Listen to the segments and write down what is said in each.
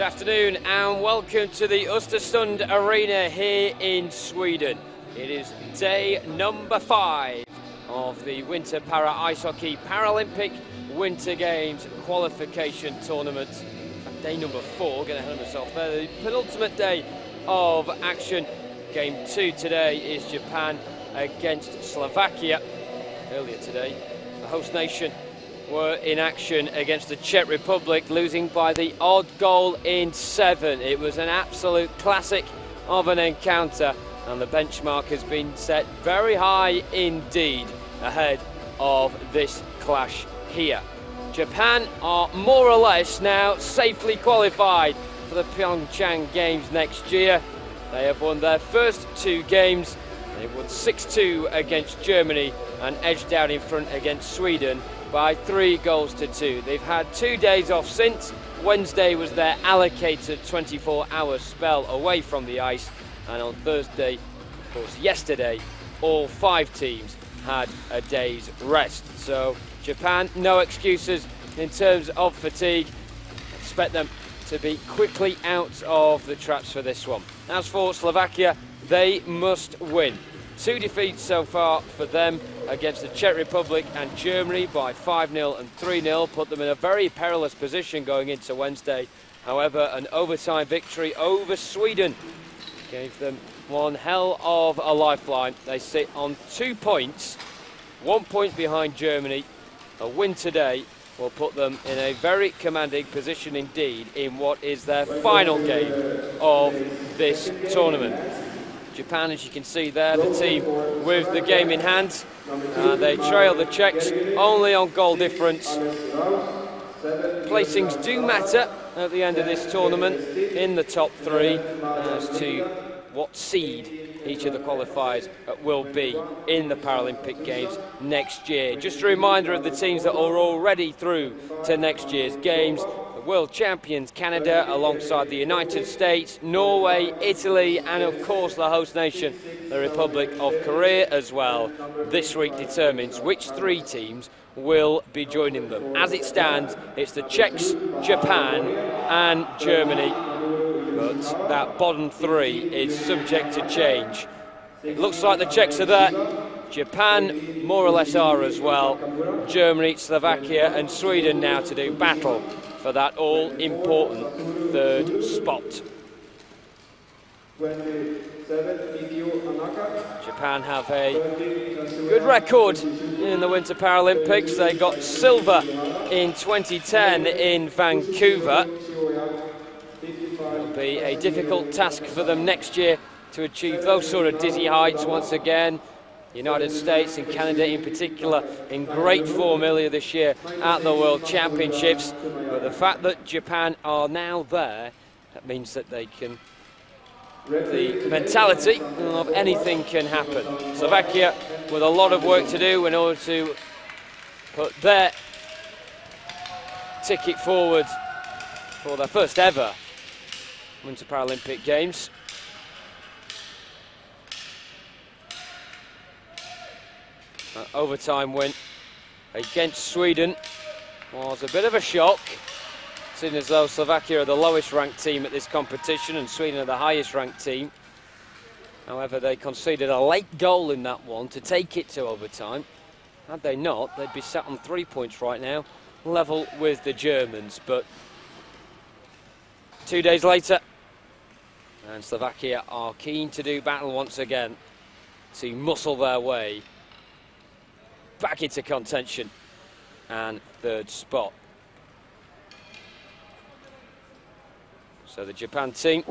Good afternoon and welcome to the Ostersund Arena here in Sweden. It is day number 5 of the Winter Para Ice Hockey Paralympic Winter Games Qualification Tournament. Day number 4, getting ahead of myself there, the penultimate day of action. Game 2 today is Japan against Slovakia. Earlier today, the host nation were in action against the Czech Republic, losing by the odd goal in 7. It was an absolute classic of an encounter, and the benchmark has been set very high indeed ahead of this clash here. Japan are more or less now safely qualified for the PyeongChang Games next year. They have won their first 2 games. They won 6-2 against Germany and edged out in front against Sweden by 3 goals to 2. They've had 2 days off since. Wednesday was their allocated 24-hour spell away from the ice, and on Thursday, of course yesterday, all 5 teams had a day's rest. So Japan, no excuses in terms of fatigue. Expect them to be quickly out of the traps for this one. As for Slovakia, they must win. 2 defeats so far for them against the Czech Republic and Germany by 5-0 and 3-0, put them in a very perilous position going into Wednesday. However, an overtime victory over Sweden gave them one hell of a lifeline. They sit on 2 points, 1 point behind Germany. A win today will put them in a very commanding position indeed in what is their final game of this tournament. Japan, as you can see there, the team with the game in hand. They trail the Czechs only on goal difference. Placings do matter at the end of this tournament in the top 3 as to what seed each of the qualifiers will be in the Paralympic Games next year. Just a reminder of the teams that are already through to next year's Games. World champions Canada alongside the United States, Norway, Italy and of course the host nation, the Republic of Korea as well. This week determines which 3 teams will be joining them. As it stands, it's the Czechs, Japan and Germany, but that bottom 3 is subject to change. It looks like the Czechs are there. Japan more or less are as well. Germany, Slovakia and Sweden now to do battle for that all-important 3rd spot. Japan have a good record in the Winter Paralympics. They got silver in 2010 in Vancouver. It'll be a difficult task for them next year to achieve those sort of dizzy heights once again. United States and Canada in particular in great form earlier this year at the World Championships. But the fact that Japan are now there, that means that they can, the mentality of anything can happen. Slovakia with a lot of work to do in order to put their ticket forward for their first ever Winter Paralympic Games. Overtime win against Sweden was a bit of a shock, seeing as though Slovakia are the lowest ranked team at this competition and Sweden are the highest ranked team. However, they conceded a late goal in that one to take it to overtime. Had they not, they'd be sat on 3 points right now, level with the Germans. But 2 days later, and Slovakia are keen to do battle once again to muscle their way back into contention and 3rd spot. So the Japan team,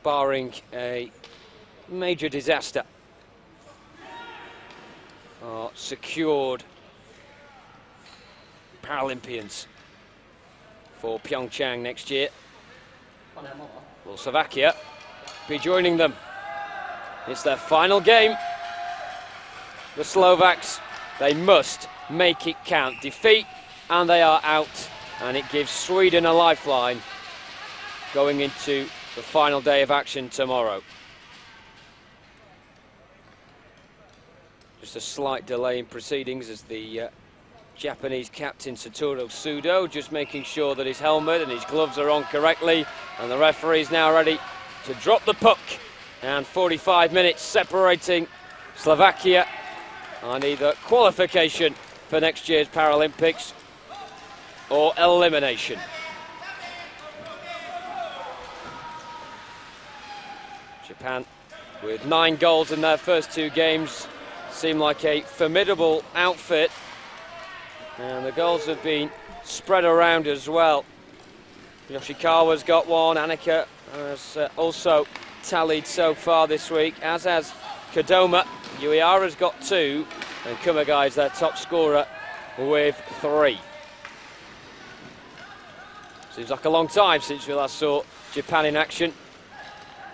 barring a major disaster, are secured Paralympians for PyeongChang next year. Will Slovakia be joining them? It's their final game. The Slovaks, they must make it count. Defeat and they are out, and it gives Sweden a lifeline going into the final day of action tomorrow. Just a slight delay in proceedings as the Japanese captain Satoru Sudo, just making sure that his helmet and his gloves are on correctly, and the referee is now ready to drop the puck. And 45 minutes separating Slovakia on either qualification for next year's Paralympics or elimination. Japan, with 9 goals in their first 2 games, seem like a formidable outfit, and the goals have been spread around as well. Yoshikawa's got one, Annika has also tallied so far this week, as has Kadoma. Uehara's got 2, and Kumagai is their top scorer with 3. Seems like a long time since we last saw Japan in action,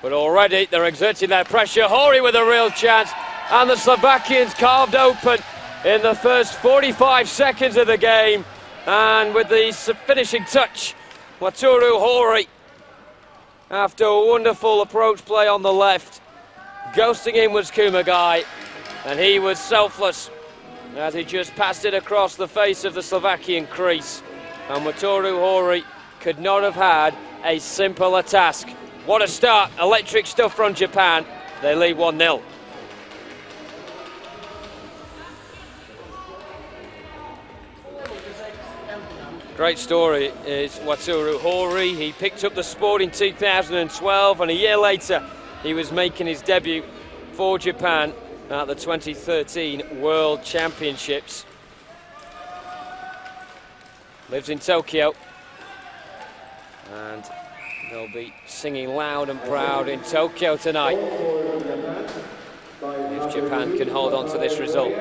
but already they're exerting their pressure. Hori with a real chance, and the Slovakians carved open in the first 45 seconds of the game, and with the finishing touch, Wataru Hori, after a wonderful approach play on the left, ghosting in was Kumagai, and he was selfless as he just passed it across the face of the Slovakian crease, and Wataru Hori could not have had a simpler task. What a start, electric stuff from Japan. They lead 1-0. Great story is Wataru Hori. He picked up the sport in 2012, and a year later he was making his debut for Japan at the 2013 World Championships. Lives in Tokyo, and they'll be singing loud and proud in Tokyo tonight if Japan can hold on to this result.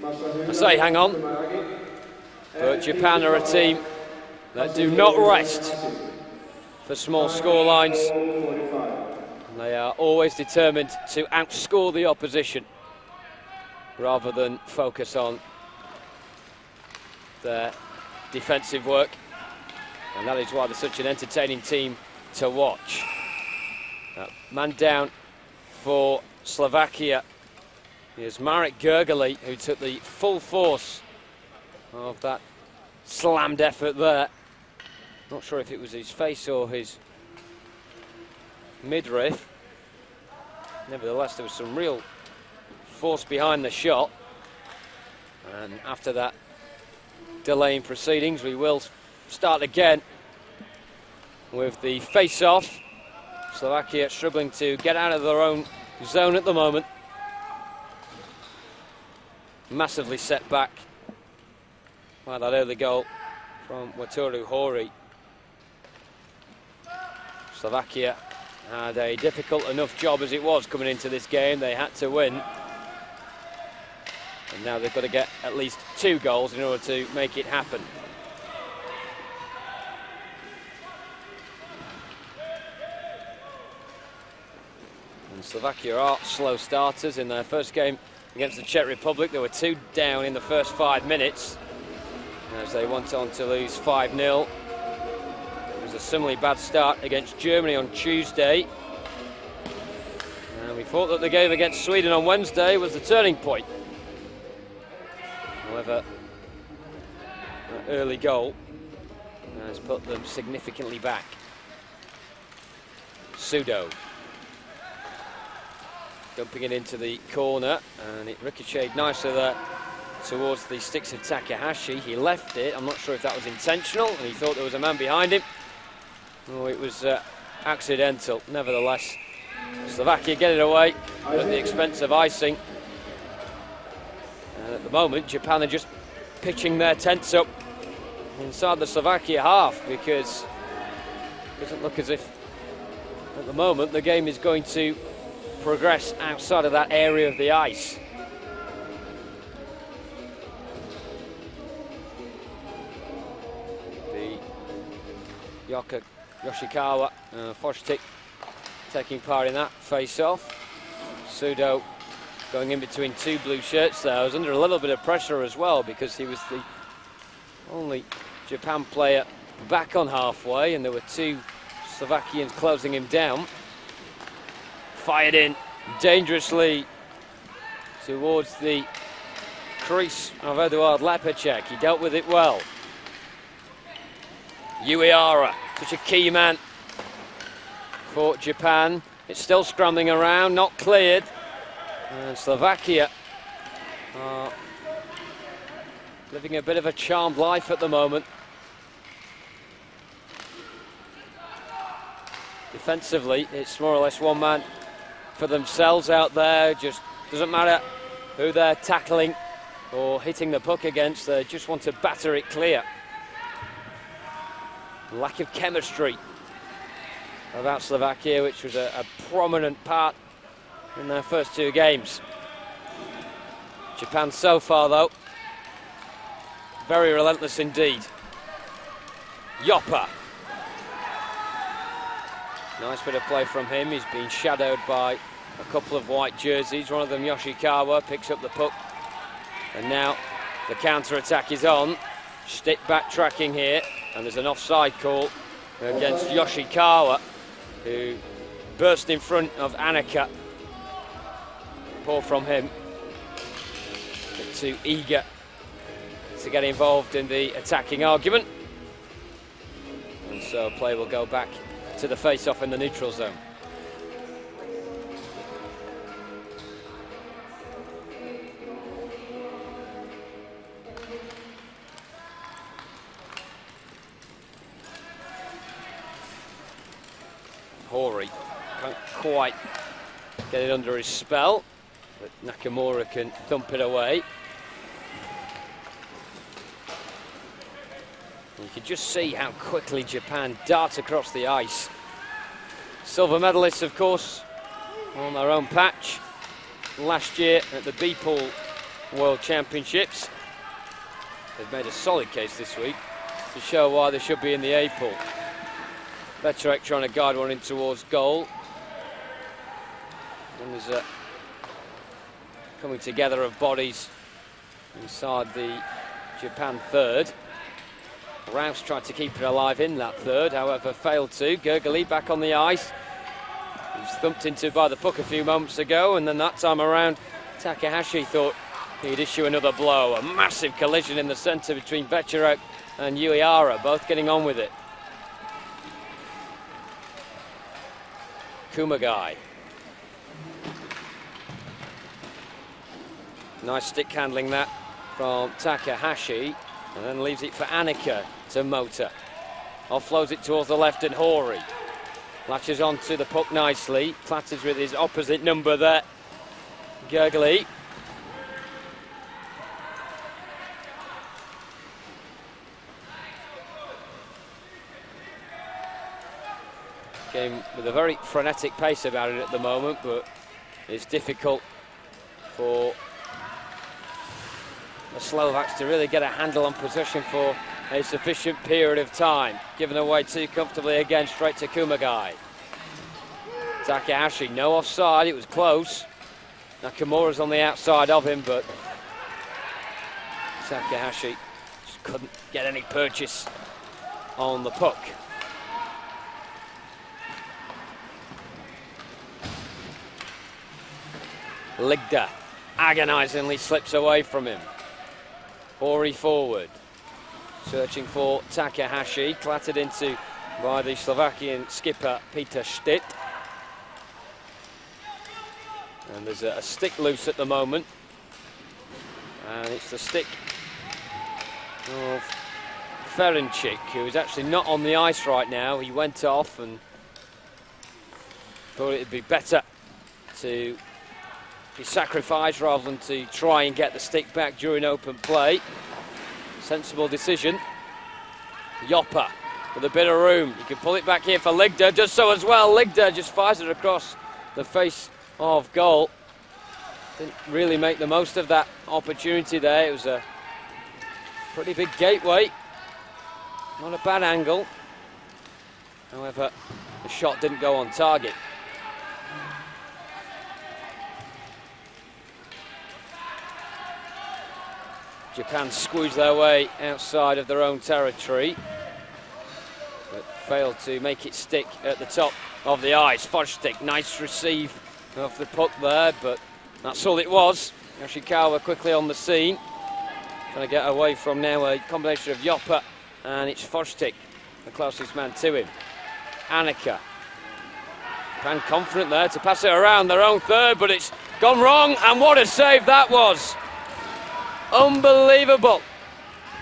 I say hang on, but Japan are a team that do not rest for small scorelines. They are always determined to outscore the opposition rather than focus on their defensive work, and that is why they're such an entertaining team to watch. Man down for Slovakia is Marek Gergely, who took the full force of that slammed effort there. Not sure if it was his face or his midriff. Nevertheless, there was some real force behind the shot, and after that delay in proceedings, we will start again with the face-off. Slovakia struggling to get out of their own zone at the moment. Massively set back by that early goal from Wataru Hori. Slovakia had a difficult enough job as it was coming into this game. They had to win, and now they've got to get at least 2 goals in order to make it happen. And Slovakia are slow starters. In their first game against the Czech Republic, they were 2 down in the first 5 minutes as they went on to lose 5-0. It was a similarly bad start against Germany on Tuesday, and we thought that the game against Sweden on Wednesday was the turning point. However, that early goal has put them significantly back. Sudo dumping it into the corner, and it ricocheted nicely there towards the sticks of Takahashi. He left it. I'm not sure if that was intentional, and he thought there was a man behind him. Oh, it was accidental. Nevertheless, Slovakia get it away at the expense of icing. And at the moment, Japan are just pitching their tents up inside the Slovakia half, because it doesn't look as if, at the moment, the game is going to progress outside of that area of the ice. The Yoshikawa, Forstik taking part in that face-off. Sudo going in between 2 blue shirts there. I was under a little bit of pressure as well, because he was the only Japan player back on halfway, and there were 2 Slovakians closing him down. Fired in dangerously towards the crease of Eduard Lepacek. He dealt with it well. Uehara, such a key man for Japan. It's still scrambling around, not cleared. And Slovakia are living a bit of a charmed life at the moment. Defensively, it's more or less one man for themselves out there. Just doesn't matter who they're tackling or hitting the puck against, they just want to batter it clear. Lack of chemistry about Slovakia, which was a prominent part in their first two games. Japan so far, though, very relentless indeed. Yoppa. Nice bit of play from him. He's been shadowed by a couple of white jerseys. One of them, Yoshikawa, picks up the puck. And now the counter-attack is on. Stick backtracking here. And there's an offside call against Yoshikawa, who burst in front of Annika. Poor from him. But too eager to get involved in the attacking argument. And so play will go back to the face-off in the neutral zone. Hori can't quite get it under his spell, but Nakamura can thump it away. You can just see how quickly Japan darts across the ice. Silver medalists, of course, on their own patch last year at the B-Pool World Championships. They've made a solid case this week to show why they should be in the A-Pool. Becherek trying to guide one in towards goal. And there's a coming together of bodies inside the Japan third. Rouse tried to keep it alive in that third, however failed to. Gergely back on the ice. He was thumped into by the puck a few moments ago, and then that time around Takahashi thought he'd issue another blow. A massive collision in the centre between Becherek and Uehara, both getting on with it. Kumagai. Nice stick handling that from Takahashi, and then leaves it for Annika to motor. Offloads it towards the left, and Hori latches onto the puck nicely, clatters with his opposite number there, Gergely. Game with a very frenetic pace about it at the moment, but it's difficult for the Slovaks to really get a handle on possession for a sufficient period of time. Given away too comfortably again, straight to Kumagai. Takahashi, no offside, it was close. Nakamura's on the outside of him, but Takahashi just couldn't get any purchase on the puck. Ligda agonisingly slips away from him. Hori forward, searching for Takahashi, clattered into by the Slovakian skipper Peter Stitt. And there's a stick loose at the moment, and it's the stick of Ferencik, who is actually not on the ice right now. He went off and thought it'd be better to be sacrificed rather than to try and get the stick back during open play. Sensible decision. Yoppa with a bit of room. You can pull it back here for Ligda, does so as well. Ligda just fires it across the face of goal. Didn't really make the most of that opportunity there. It was a pretty big gateway. Not a bad angle. However, the shot didn't go on target. Japan squeezed their way outside of their own territory, but failed to make it stick at the top of the ice. Forstik, nice receive of the puck there, but that's all it was. Yoshikawa quickly on the scene. Trying to get away from now a combination of Joppa and it's Forstik, the closest man to him. Annika. Japan confident there to pass it around their own third, but it's gone wrong, and what a save that was. Unbelievable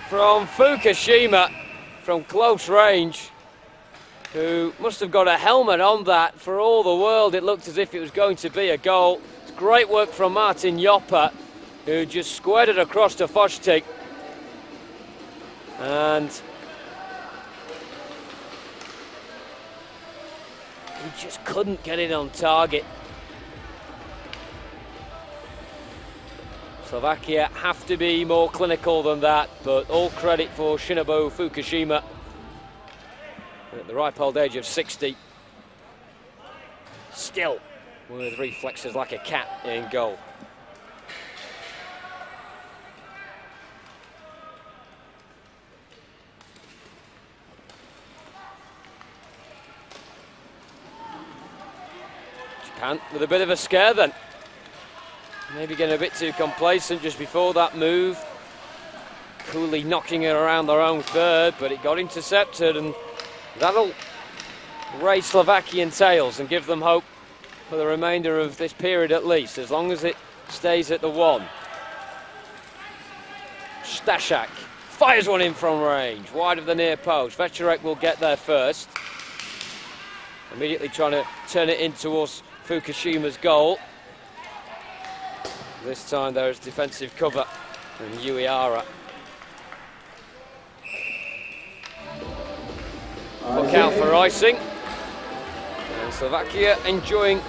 from Fukushima from close range, who must have got a helmet on that. For all the world, it looked as if it was going to be a goal. It's great work from Martin Joppa, who just squared it across to Forstik. And he just couldn't get it on target. Slovakia have to be more clinical than that, but all credit for Shinobu Fukushima at the ripe old age of 60. Still with reflexes like a cat in goal. Japan with a bit of a scare then. Maybe getting a bit too complacent just before that move. Coolly knocking it around their own third, but it got intercepted, and that'll raise Slovakian tails and give them hope for the remainder of this period at least, as long as it stays at the 1. Stashak fires one in from range, wide of the near post. Večerek will get there first. Immediately trying to turn it in towards Fukushima's goal. This time there is defensive cover from Uehara. Look out for icing. And Slovakia enjoying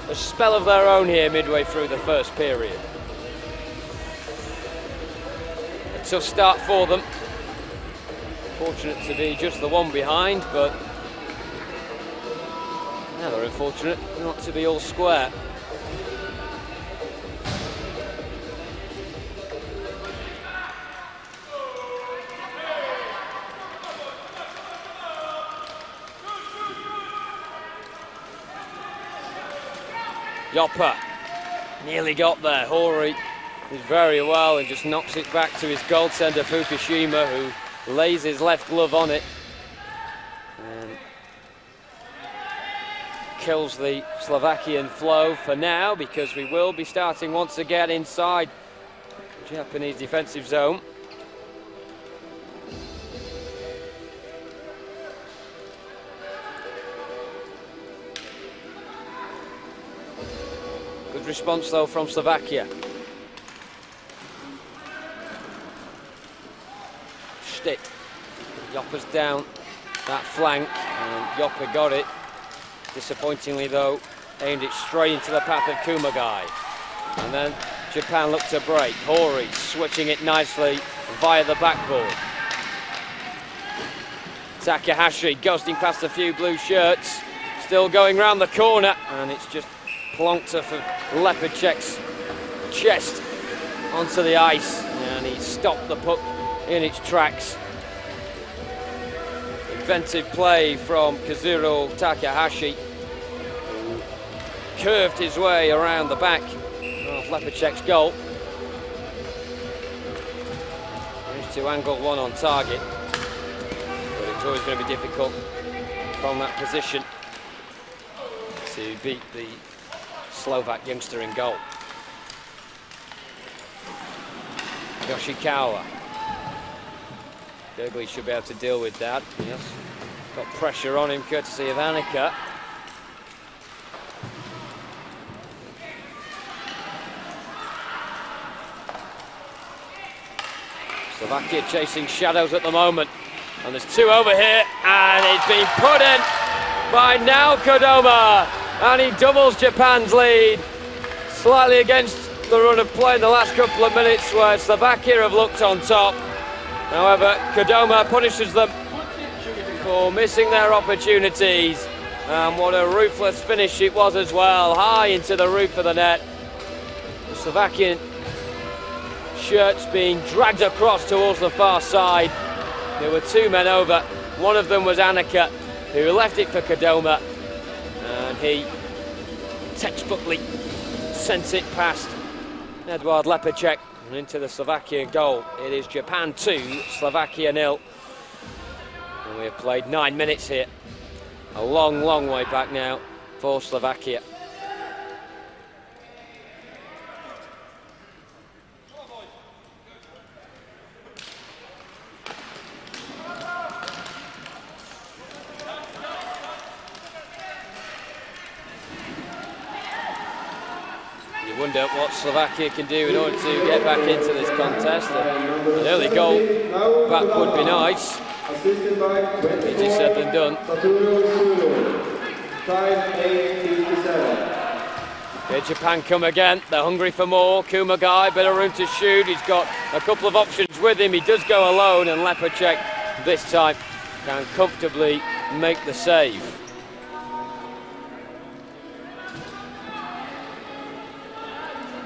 a spell of their own here midway through the first period. A tough start for them. Fortunate to be just the one behind, but now they're unfortunate not to be all square. Joppa nearly got there. Hori did very well and just knocks it back to his goaltender Fukushima, who lays his left glove on it and kills the Slovakian flow for now, because we will be starting once again inside the Japanese defensive zone. Good response though from Slovakia. Stick. Joppa's down that flank and Joppa got it. Disappointingly though, aimed it straight into the path of Kumagai. And then Japan looked to break. Hori switching it nicely via the backboard. Takahashi ghosting past a few blue shirts. Still going round the corner, and it's just plonked off of Lepacek's chest onto the ice, and he stopped the puck in its tracks. Inventive play from Kazuro Takahashi, who curved his way around the back of Lepacek's goal. Managed to angle one on target, but it's always going to be difficult from that position to beat the Slovak youngster in goal. Yoshikawa. Gergely should be able to deal with that. Yes. Got pressure on him courtesy of Annika. Slovakia chasing shadows at the moment. And there's two over here, and it's been put in by now Kodoma. And he doubles Japan's lead, slightly against the run of play in the last couple of minutes where Slovakia have looked on top. However, Kodoma punishes them for missing their opportunities. And what a ruthless finish it was as well, high into the roof of the net. The Slovakian shirts being dragged across towards the far side. There were two men over. One of them was Annika, who left it for Kodoma. And he textbookly sent it past Eduard Lepacek, And into the Slovakian goal. It is Japan 2, Slovakia 0. And we have played 9 minutes here. A long, long way back now for Slovakia. You wonder what Slovakia can do in order to get back into this contest. An early goal back would be nice. Easier said than done. Here Japan come again. They're hungry for more. Kumagai, bit of room to shoot. He's got a couple of options with him. He does go alone, and Lepacek this time can comfortably make the save.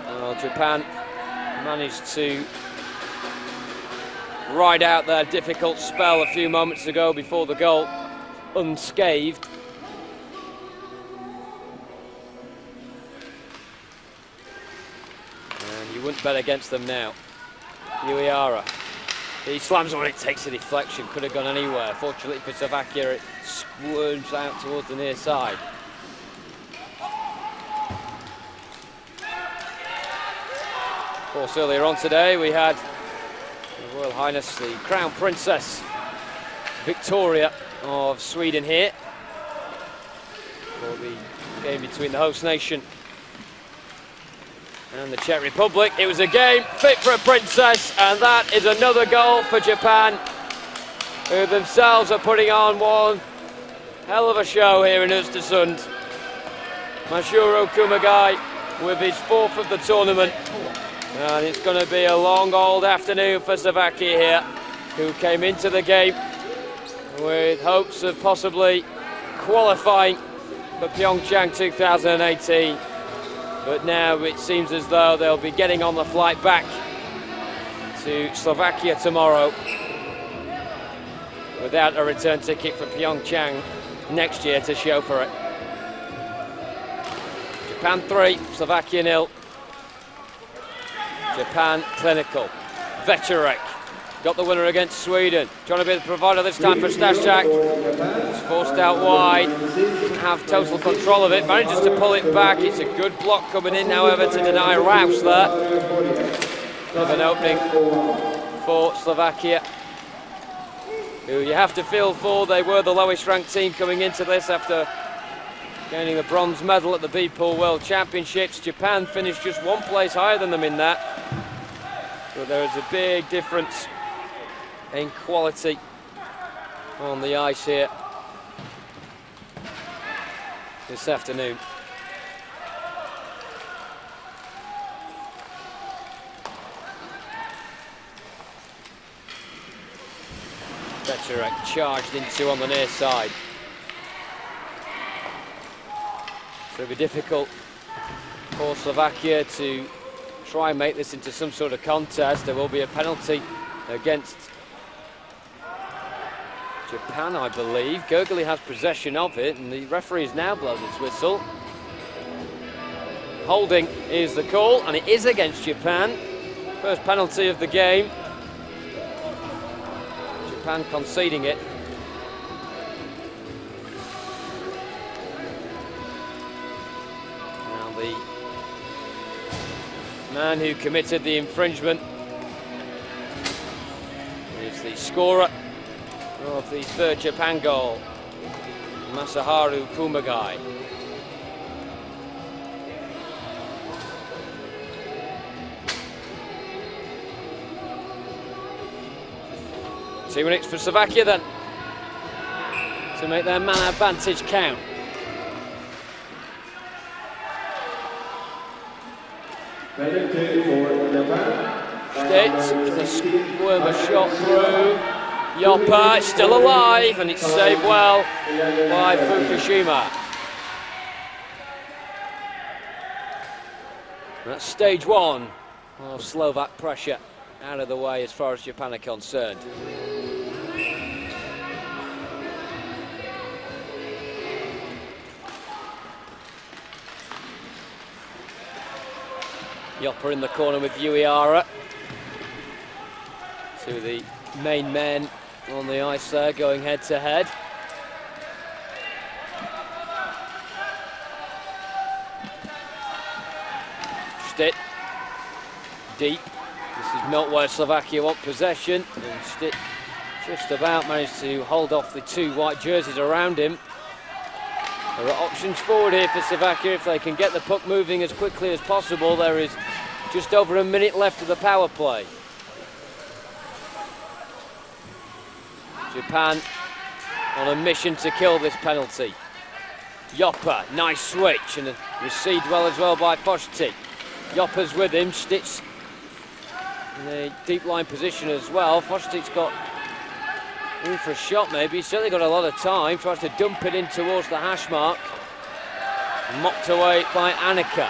Well, Japan managed to ride out their difficult spell a few moments ago before the goal unscathed. And you wouldn't bet against them now. Uehara. He slams on it, takes a deflection, could have gone anywhere. Fortunately for Slovakia, it swerves out towards the near side. Of course, earlier on today we had Her Royal Highness the Crown Princess Victoria of Sweden here for the game between the host nation and the Czech Republic. It was a game fit for a princess, and that is another goal for Japan, who themselves are putting on one hell of a show here in Ostersund. Masahiro Kumagai with his 4th of the tournament. And it's going to be a long old afternoon for Slovakia here, who came into the game with hopes of possibly qualifying for PyeongChang 2018. But now it seems as though they'll be getting on the flight back to Slovakia tomorrow without a return ticket for PyeongChang next year to show for it. Japan 3, Slovakia 0. Japan clinical. Večerek got the winner against Sweden. Trying to be the provider this time for Stashak. It's forced out wide. Doesn't have total control of it. Manages to pull it back. It's a good block coming in, however, to deny Rouse there. Bit of an opening for Slovakia, who you have to feel for. They were the lowest ranked team coming into this after gaining the bronze medal at the B-Pool World Championships. Japan finished just 1 place higher than them in that. But there is a big difference in quality on the ice here this afternoon. Večerek charged into on the near side. So it'll be difficult for Slovakia to try and make this into some sort of contest. There will be a penalty against Japan, I believe. Gergely has possession of it, and the referee is now blown his whistle. Holding is the call, and it is against Japan. First penalty of the game. Japan conceding it. The man who committed the infringement is the scorer of the 3rd Japan goal, Masaharu Kumagai. Two minutes for Slovakia then to make their man advantage count. Stitz with a squirm a shot through. Yoppa still alive, and it's saved well by Fukushima. That's stage 1 of Slovak pressure out of the way as far as Japan are concerned. Yoppa in the corner with Uehara. Two of the main men on the ice there, going head to head. Stitt, deep. This is not where Slovakia want possession. And Stitt just about managed to hold off the two white jerseys around him. There are options forward here for Slovakia if they can get the puck moving as quickly as possible. There is just over a minute left of the power play. Japan on a mission to kill this penalty. Yoppa, nice switch, and received well as well by Fostic. Yoppa's with him, Stitt's in a deep line position as well. Fostic's got room for a shot maybe, he's certainly got a lot of time, tries to dump it in towards the hash mark. Mocked away by Annika.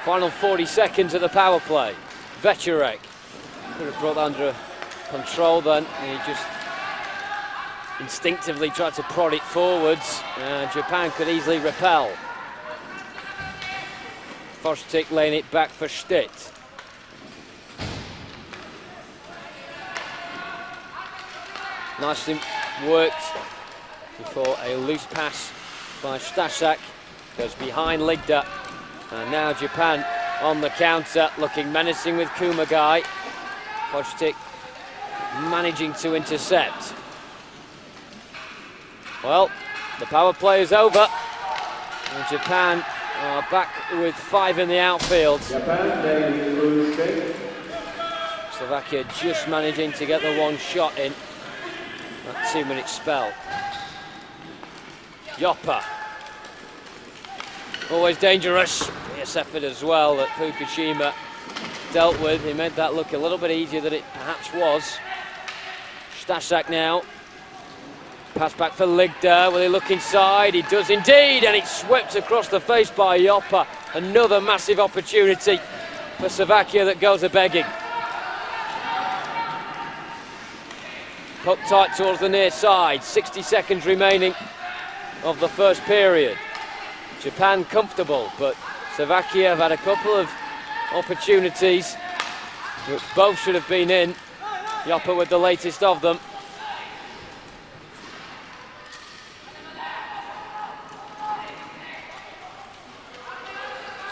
Final 40 seconds of the power play. Večerek could have brought that under control then, and he just instinctively tried to prod it forwards. Japan could easily repel. Fostic laying it back for Stitt. Nicely worked before a loose pass by Staszak goes behind Ligda. And now Japan on the counter, looking menacing with Kumagai. Fostic managing to intercept. Well, the power play is over, and Japan are back with 5 in the outfield. Slovakia just managing to get the one shot in that 2-minute spell. Yoppa, always dangerous. Yes, effort as well that Fukushima dealt with. He made that look a little bit easier than it perhaps was. Staszak now. Pass back for Ligda. Will he look inside? He does indeed, and it's swept across the face by Yoppa. Another massive opportunity for Slovakia that goes a-begging. Puck tight towards the near side. 60 seconds remaining of the first period. Japan comfortable, but Slovakia have had a couple of opportunities which both should have been in. Yoppa with the latest of them.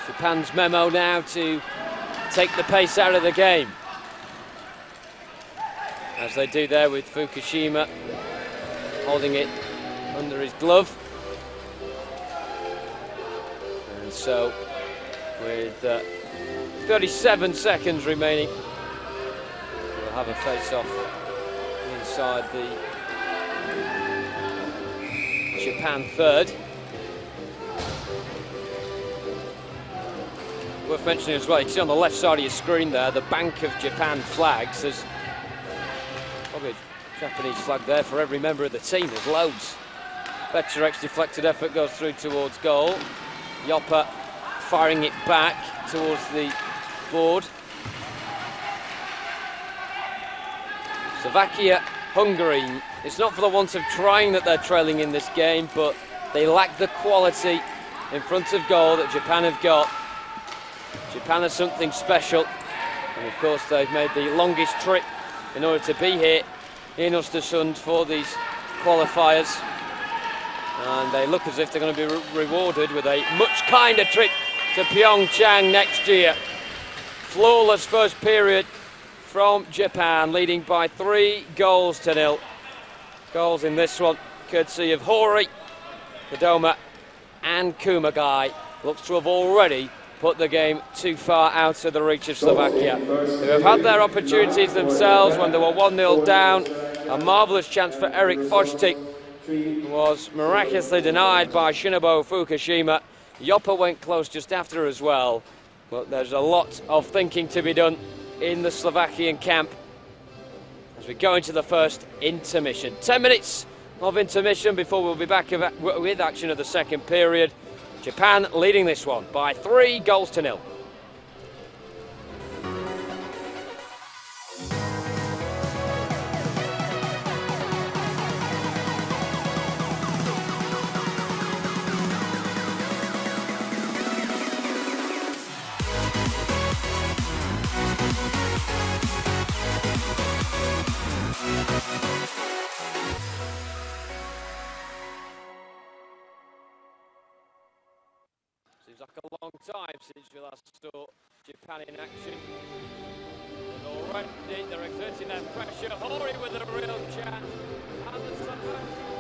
Japan's memo now to take the pace out of the game, as they do there with Fukushima holding it under his glove. And so with 37 seconds remaining, we'll have a face-off inside the Japan third. Worth mentioning as well, you can see on the left side of your screen there, the bank of Japan flags. There's probably a Japanese flag there for every member of the team. There's loads. Večerek's deflected effort goes through towards goal. Yoppa firing it back towards the board. Slovakia, Hungary. It's not for the want of trying that they're trailing in this game, but they lack the quality in front of goal that Japan have got. Japan has something special, and of course they've made the longest trip in order to be here in Ostersund for these qualifiers, and they look as if they're going to be rewarded with a much kinder trip to PyeongChang next year. Flawless first period from Japan, leading by 3-0. Goals in this one courtesy of Hori, Kodoma and Kumagai. Looks to have already put the game too far out of the reach of Slovakia, who have had their opportunities themselves when they were 1-0 down. A marvellous chance for Erik Fostic was miraculously denied by Shinobu Fukushima. Yoppa went close just after as well, but there's a lot of thinking to be done in the Slovakian camp as we go into the first intermission. 10 minutes of intermission before we'll be back with action of the second period. Japan leading this one by 3-0. Seems like a long time since we last saw Japan in action. But already they're exerting their pressure. Hori with a real chance. And the setback.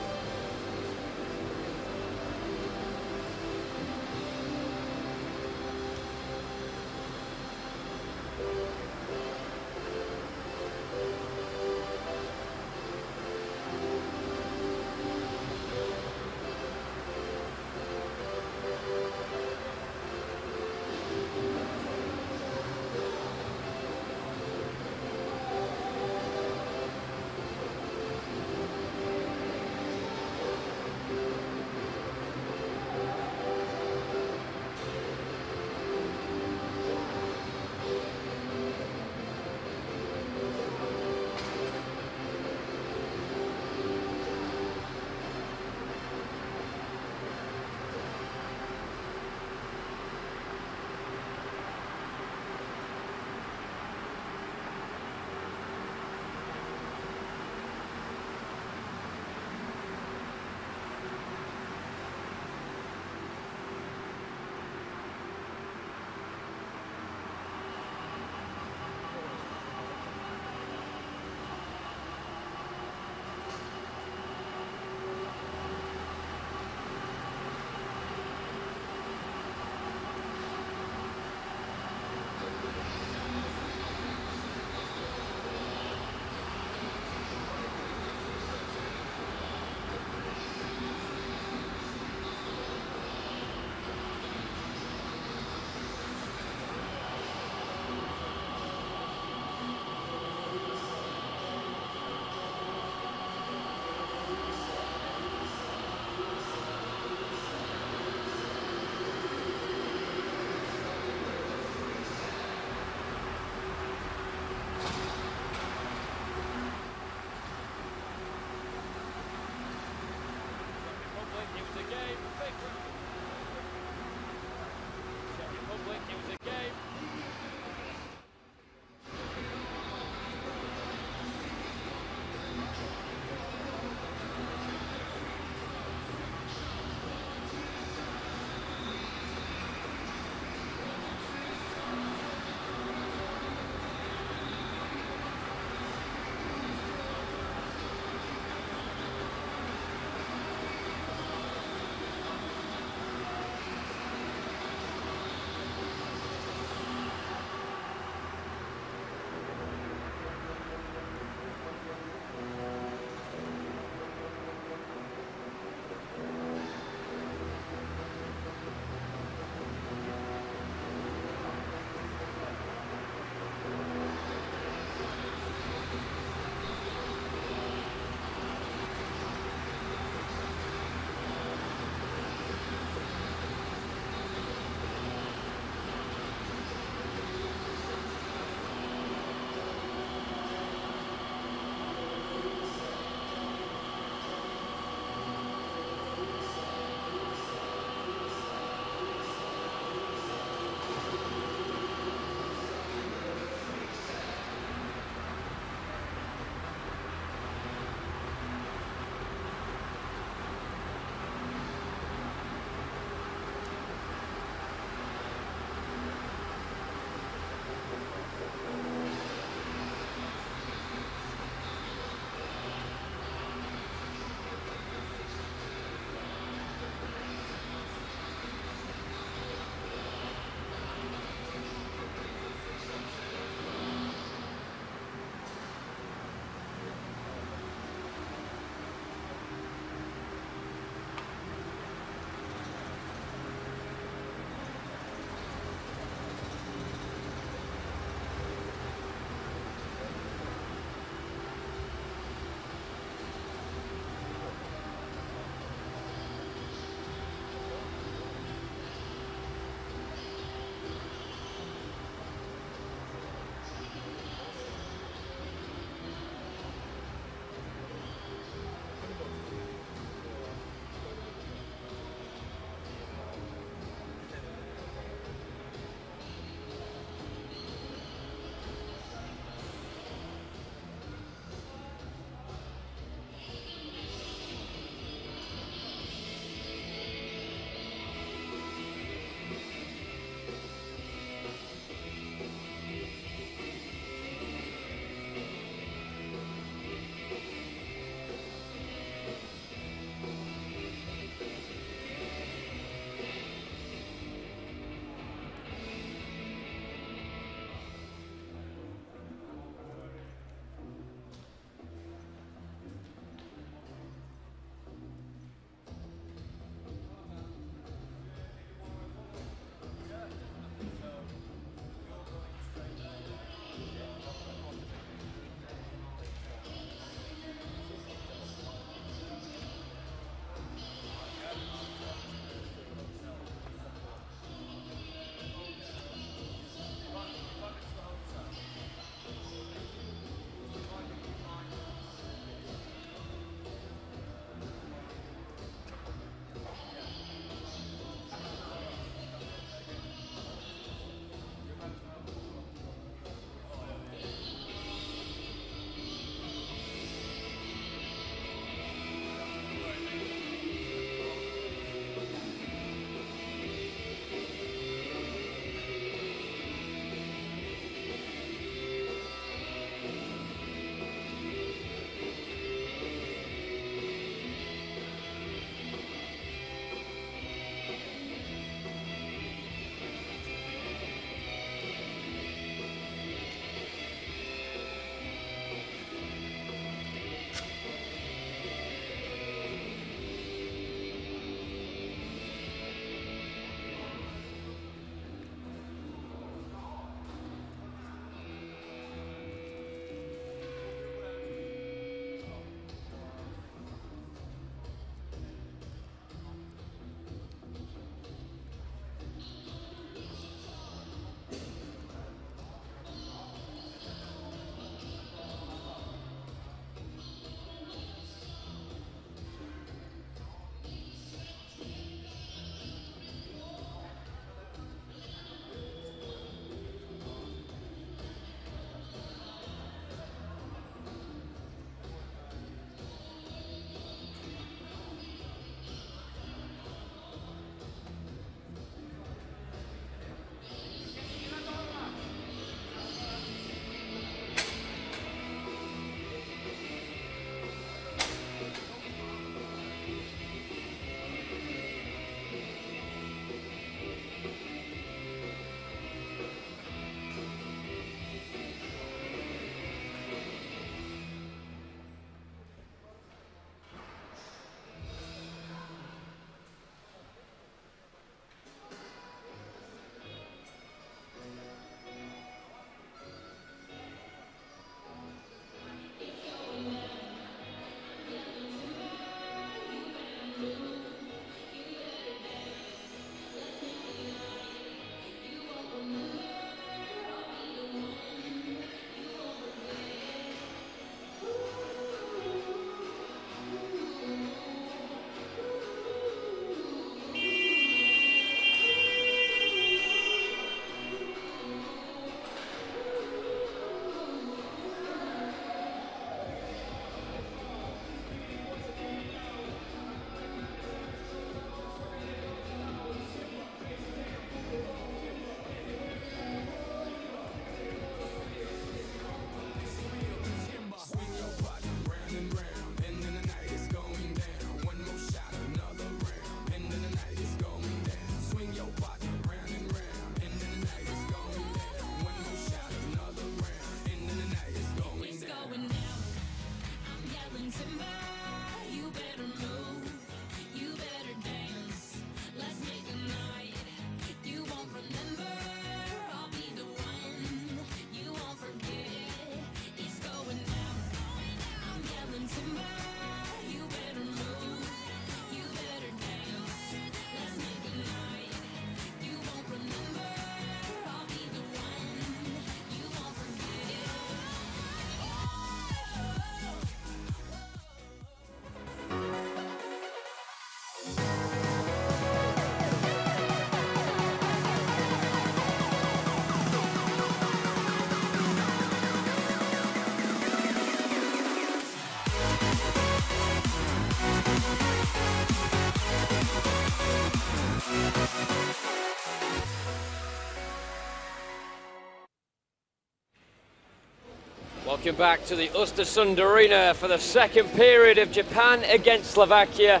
Welcome back to the Ostersund Arena for the second period of Japan against Slovakia,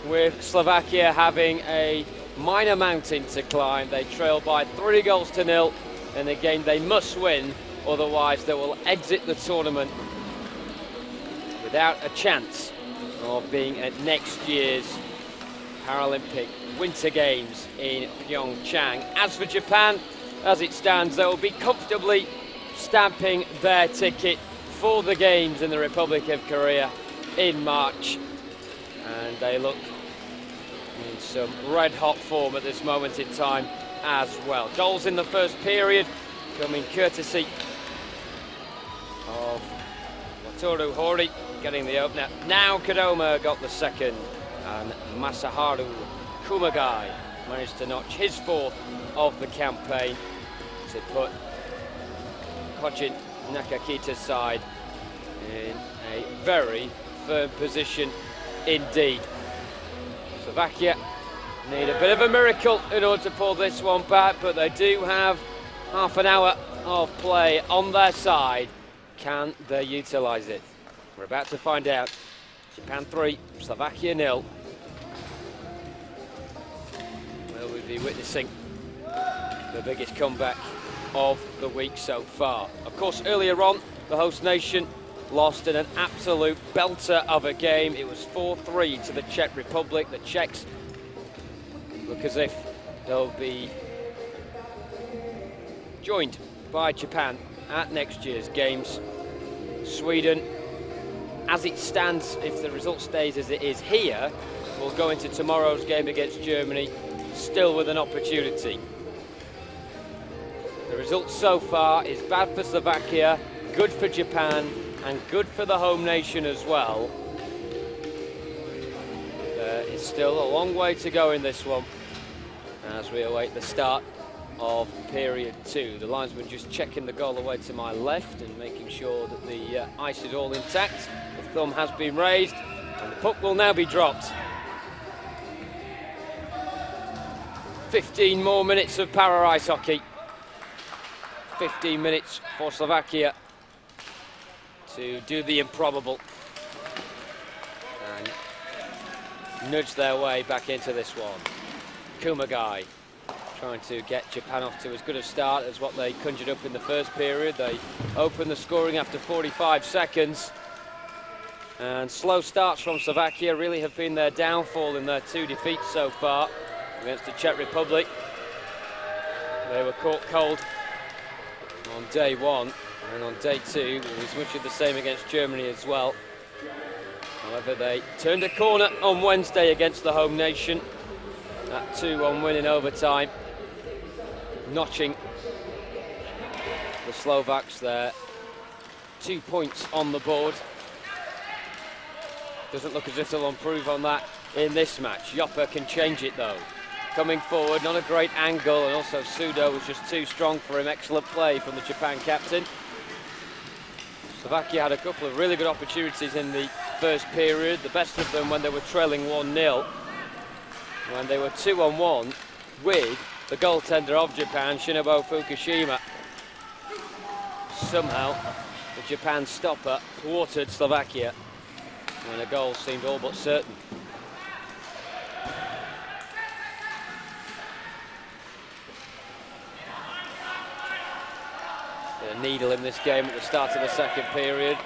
with Slovakia having a minor mountain to climb. They trail by 3-0 in the game they must win, otherwise they will exit the tournament without a chance of being at next year's Paralympic Winter Games in PyeongChang. As for Japan, as it stands, they will be comfortably stamping their ticket for the Games in the Republic of Korea in March. And they look in some red-hot form at this moment in time as well. Goals in the first period coming courtesy of Wataru Hori getting the opener. Now Kadoma got the second, and Masaharu Kumagai managed to notch his fourth of the campaign to put Kojin Nakakita's side in a very firm position indeed. Slovakia need a bit of a miracle in order to pull this one back, but they do have half an hour of play on their side. Can they utilise it? We're about to find out. Japan 3, Slovakia 0. Will we be witnessing the biggest comeback of the week so far? Of course, earlier on, the host nation lost in an absolute belter of a game. It was 4-3 to the Czech Republic. The Czechs look as if they'll be joined by Japan at next year's Games. Sweden, as it stands, if the result stays as it is here, will go into tomorrow's game against Germany still with an opportunity. The result so far is bad for Slovakia, good for Japan, and good for the home nation as well. There is still a long way to go in this one as we await the start of period 2. The linesman just checking the goal away to my left and making sure that the ice is all intact. The thumb has been raised and the puck will now be dropped. 15 more minutes of para ice hockey. 15 minutes for Slovakia to do the improbable and nudge their way back into this one. Kumagai trying to get Japan off to as good a start as what they conjured up in the first period. They opened the scoring after 45 seconds. And slow starts from Slovakia really have been their downfall in their 2 defeats so far against the Czech Republic. They were caught cold on day 1, and on day 2 it was much of the same against Germany as well. However, they turned a corner on Wednesday against the home nation. That 2-1 win in overtime, notching the Slovaks there 2 points on the board. Doesn't look as if they'll improve on that in this match. Joppa can change it though. Coming forward, not a great angle, and also Sudo was just too strong for him. Excellent play from the Japan captain. Slovakia had a couple of really good opportunities in the first period, the best of them when they were trailing 1-0. When they were 2-on-1 with the goaltender of Japan, Shinobu Fukushima. Somehow, the Japan stopper thwarted Slovakia when a goal seemed all but certain. A needle in this game at the start of the second period.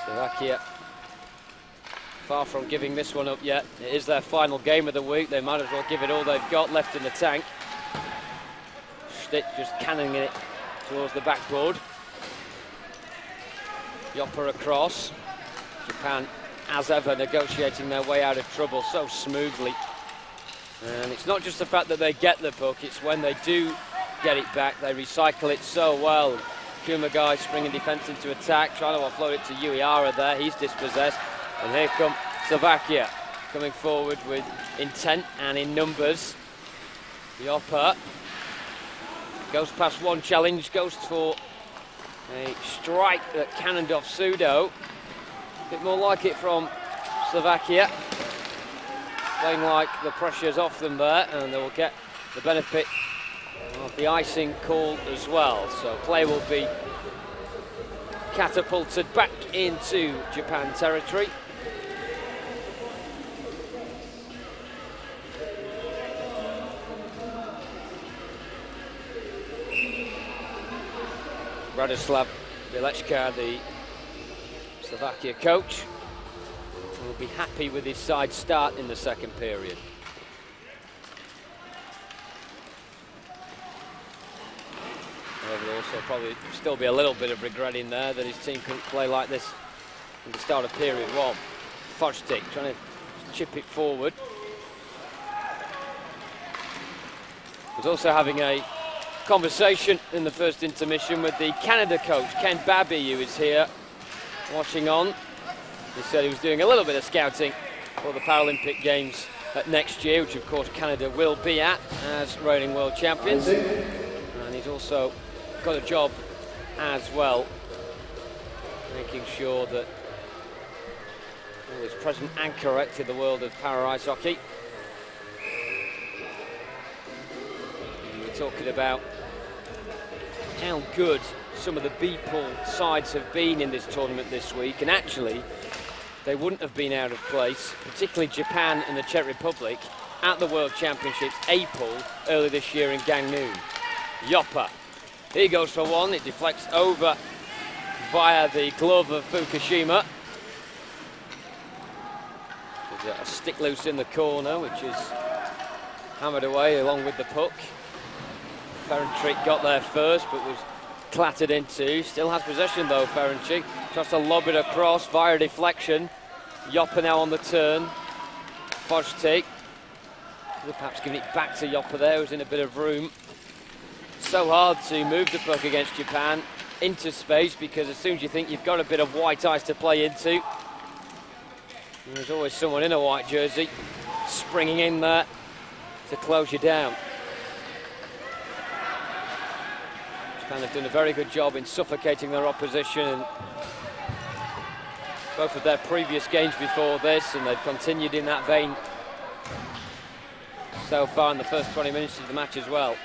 Slovakia far from giving this one up yet. It is their final game of the week. They might as well give it all they've got left in the tank. Stick just cannoning it towards the backboard. Joppa across. Japan, as ever, negotiating their way out of trouble so smoothly. And it's not just the fact that they get the puck, it's when they do get it back, they recycle it so well. Kumagai springing defence into attack, trying to offload it to Uehara there. He's dispossessed. And here come Slovakia, coming forward with intent and in numbers. Joppa goes past one challenge, goes for a strike that cannoned off Sudo. A bit more like it from Slovakia. Playing like the pressure's off them there, and they will get the benefit of the icing call as well. So play will be catapulted back into Japan territory. Radoslav Bilečka, the Slovakia coach, will be happy with his side start in the second period. There'll also probably still be a little bit of regret in there that his team couldn't play like this at the start of period one. Fojtik trying to chip it forward. Was also having a conversation in the first intermission with the Canada coach, Ken Babby, who is here watching on. He said he was doing a little bit of scouting for the Paralympic Games next year, which of course Canada will be at as reigning world champions. And he's also got a job as well, making sure that all is present and correct in the world of para ice hockey. And we're talking about how good some of the B-pool sides have been in this tournament this week, and actually they wouldn't have been out of place, particularly Japan and the Czech Republic, at the World Championships A-pool earlier this year in Gangneung. Joppa, he goes for one, it deflects over via the glove of Fukushima. There's a stick loose in the corner, which is hammered away along with the puck. Ferencik got there first, but was clattered into. Still has possession though, Ferencik. Tries to lob it across via deflection. Joppa now on the turn. Fojtik. Perhaps giving it back to Joppa there, who's in a bit of room. So hard to move the puck against Japan into space, because as soon as you think you've got a bit of white ice to play into, there's always someone in a white jersey springing in there to close you down. Japan have done a very good job in suffocating their opposition, and both of their previous games before this, and they've continued in that vein so far in the first 20 minutes of the match as well.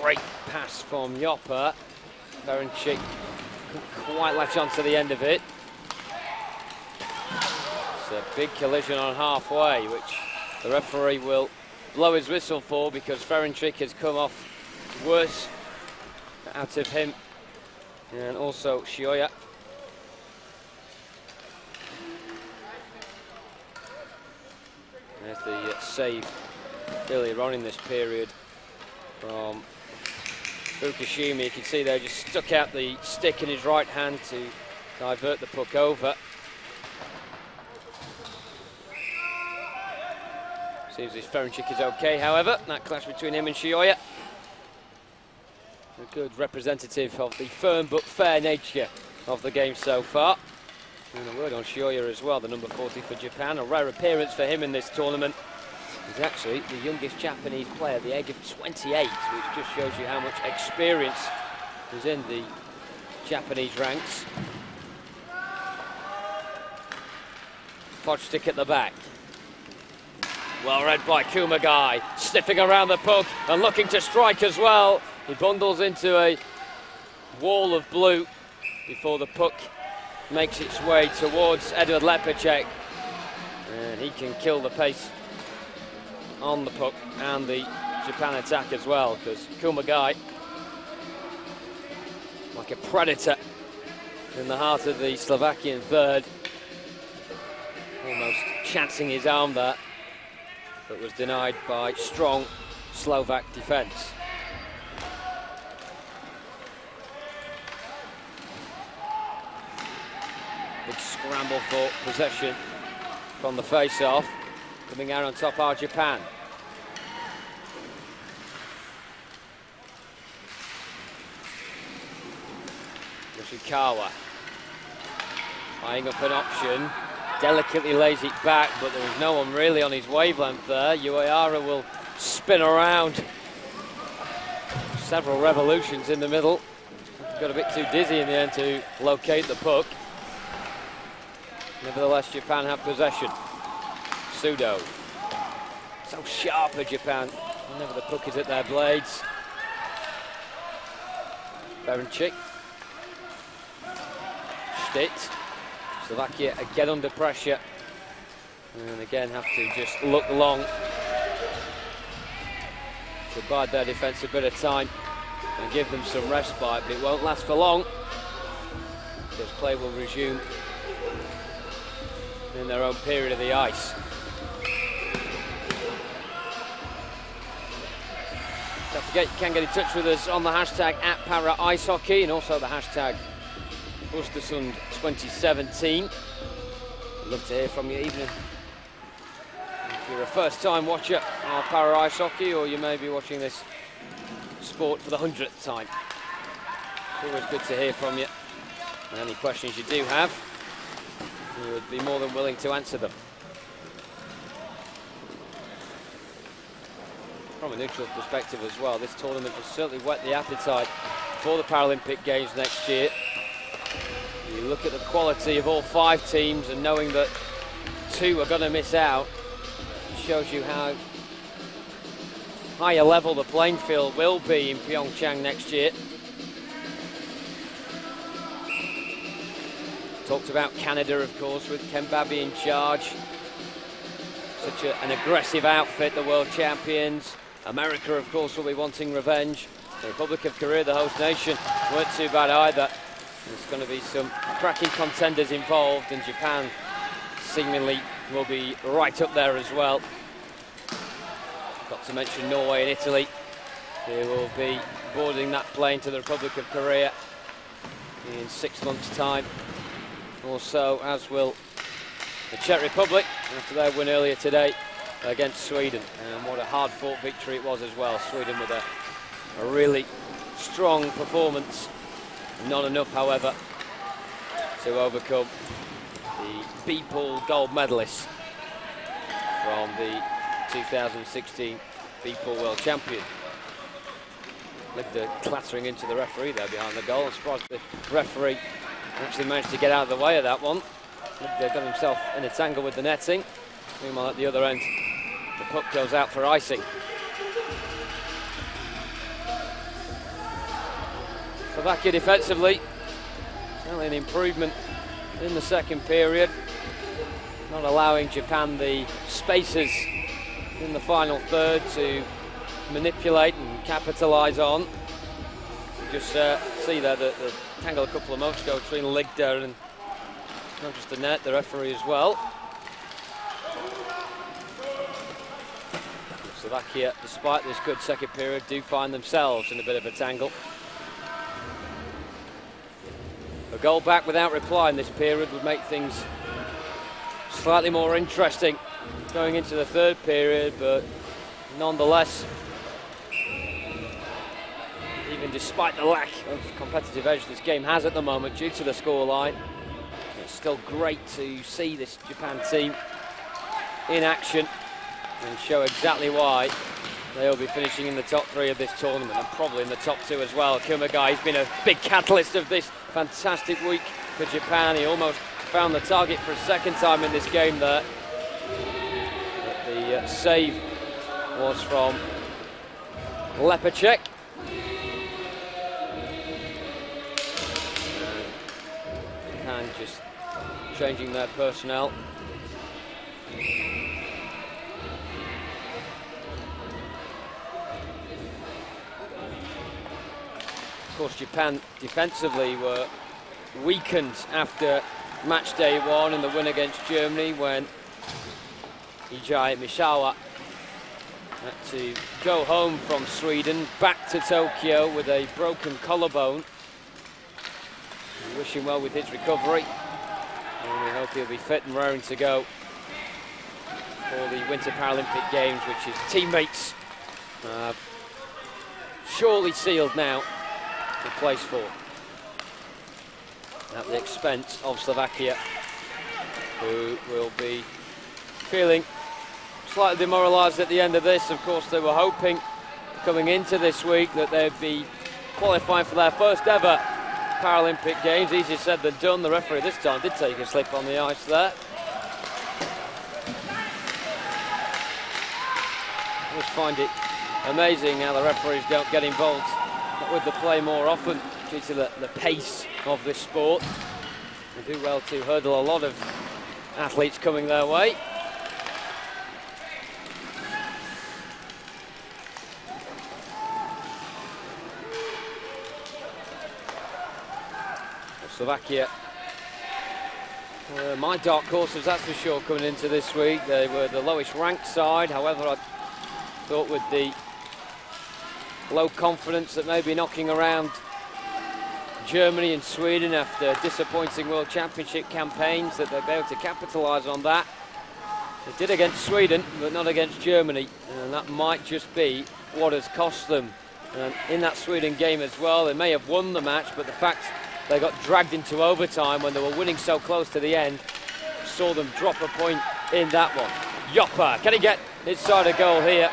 Great pass from Joppa. Ferencik couldn't quite latch on to the end of it. It's a big collision on halfway, which the referee will blow his whistle for, because Ferencik has come off worse out of him, and also Shioya. There's the save earlier on in this period from Fukushima. You can see there, just stuck out the stick in his right hand to divert the puck over. Seems as Ferencik is okay, however. That clash between him and Shioya. A good representative of the firm but fair nature of the game so far. And a word on Shioya as well, the number 40 for Japan. A rare appearance for him in this tournament. He's actually the youngest Japanese player at the age of 28, which just shows you how much experience is in the Japanese ranks. Fojtik at the back. Well read by Kumagai, sniffing around the puck and looking to strike as well. He bundles into a wall of blue before the puck makes its way towards Edward Lepacek. And he can kill the pace on the puck and the Japan attack as well, because Kumagai, like a predator in the heart of the Slovakian third, almost chancing his arm there, but was denied by strong Slovak defence. Big scramble for possession from the face-off. Coming out on top are Japan. Yoshikawa eyeing up an option. Delicately lays it back, but there was no one really on his wavelength there. Uehara will spin around. Several revolutions in the middle. Got a bit too dizzy in the end to locate the puck. Nevertheless, Japan have possession. Sudo. So sharp for Japan whenever the puck is at their blades. PyeongChang. Stitt. Slovakia again under pressure. And again have to just look long to bide their defence a bit of time and give them some respite, but it won't last for long because play will resume in their own period of the ice. Don't forget, you can get in touch with us on the hashtag @ParaIceHockey and also the hashtag Ostersund 2017. I'd love to hear from you, even if you're a first-time watcher of Para Ice Hockey, or you may be watching this sport for the 100th time. It's always good to hear from you. And any questions you do have, we would be more than willing to answer them. From a neutral perspective as well, this tournament has certainly whet the appetite for the Paralympic Games next year. You look at the quality of all 5 teams and knowing that 2 are going to miss out, shows you how high a level the playing field will be in PyeongChang next year. Talked about Canada, of course, with Ken Babby in charge. Such an aggressive outfit, the world champions. America, of course, will be wanting revenge. The Republic of Korea, the host nation, weren't too bad either. There's going to be some cracking contenders involved, and Japan seemingly will be right up there as well. Got to mention Norway and Italy. They will be boarding that plane to the Republic of Korea in 6 months' time. Also, as will the Czech Republic after their win earlier today against Sweden. And what a hard-fought victory it was as well. Sweden with a really strong performance. Not enough, however, to overcome the B-Pool gold medalists from the 2016 B-Pool World Champion. Lived clattering into the referee there behind the goal. I'm surprised the referee actually managed to get out of the way of that one. Lived got himself in a tangle with the netting. Meanwhile, at the other end, the puck goes out for icing. Slovakia defensively, certainly an improvement in the second period, not allowing Japan the spaces in the final third to manipulate and capitalise on. You just see there the tangle a couple of moments ago between Ligda and not just the net, the referee as well. Slovakia, despite this good second period, do find themselves in a bit of a tangle. A goal back without reply in this period would make things slightly more interesting going into the third period, but nonetheless, even despite the lack of competitive edge this game has at the moment due to the scoreline, it's still great to see this Japan team in action and show exactly why they'll be finishing in the top 3 of this tournament, and probably in the top 2 as well. Kumagai has been a big catalyst of this fantastic week for Japan. He almost found the target for a second time in this game there. But the save was from Lepacek. Japan just changing their personnel. Of course, Japan defensively were weakened after match day 1 in the win against Germany, when Ijai Misawa had to go home from Sweden back to Tokyo with a broken collarbone. We wish him well with his recovery, and we hope he'll be fit and raring to go for the Winter Paralympic Games, which his teammates surely sealed now a place for, at the expense of Slovakia, who will be feeling slightly demoralised at the end of this. Of course, they were hoping coming into this week that they'd be qualifying for their first ever Paralympic Games. Easier said than done. The referee this time did take a slip on the ice there. I just find it amazing how the referees don't get involved with the play more often. due to the pace of this sport. They do well to hurdle a lot of athletes coming their way. Slovakia, my dark horses, that's for sure, coming into this week. They were the lowest ranked side. However, I thought with the low confidence that may be knocking around Germany and Sweden after disappointing World Championship campaigns, that they'll be able to capitalise on that. They did against Sweden, but not against Germany, and that might just be what has cost them. And in that Sweden game as well, they may have won the match, but the fact they got dragged into overtime when they were winning so close to the end saw them drop a point in that one. Yoppa, can he get inside a goal here?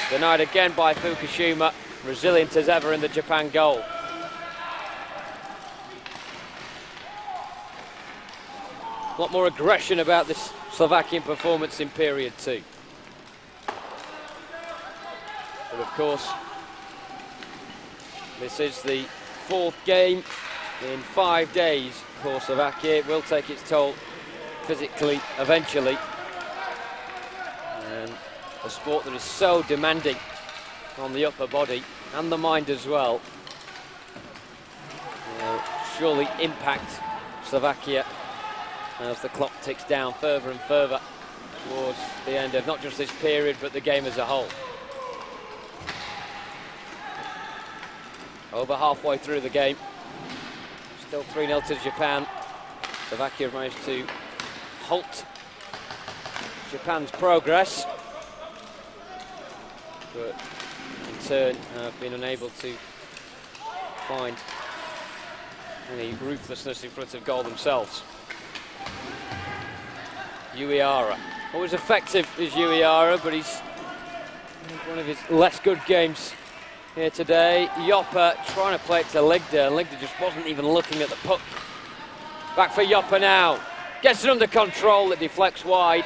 Denied again by Fukushima, resilient as ever in the Japan goal. A lot more aggression about this Slovakian performance in period 2. But of course, this is the 4th game in 5 days for Slovakia. It will take its toll physically eventually. And a sport that is so demanding on the upper body and the mind as well will surely impact Slovakia as the clock ticks down further and further towards the end of not just this period but the game as a whole. Over halfway through the game, still 3-0 to Japan. Slovakia have managed to halt Japan's progress, but in turn have been unable to find any ruthlessness in front of goal themselves. Uehara, always effective is Uehara, but he's one of his less good games here today. Yoppa trying to play it to Ligda, and Ligda just wasn't even looking at the puck. Back for Yoppa now, gets it under control, it deflects wide.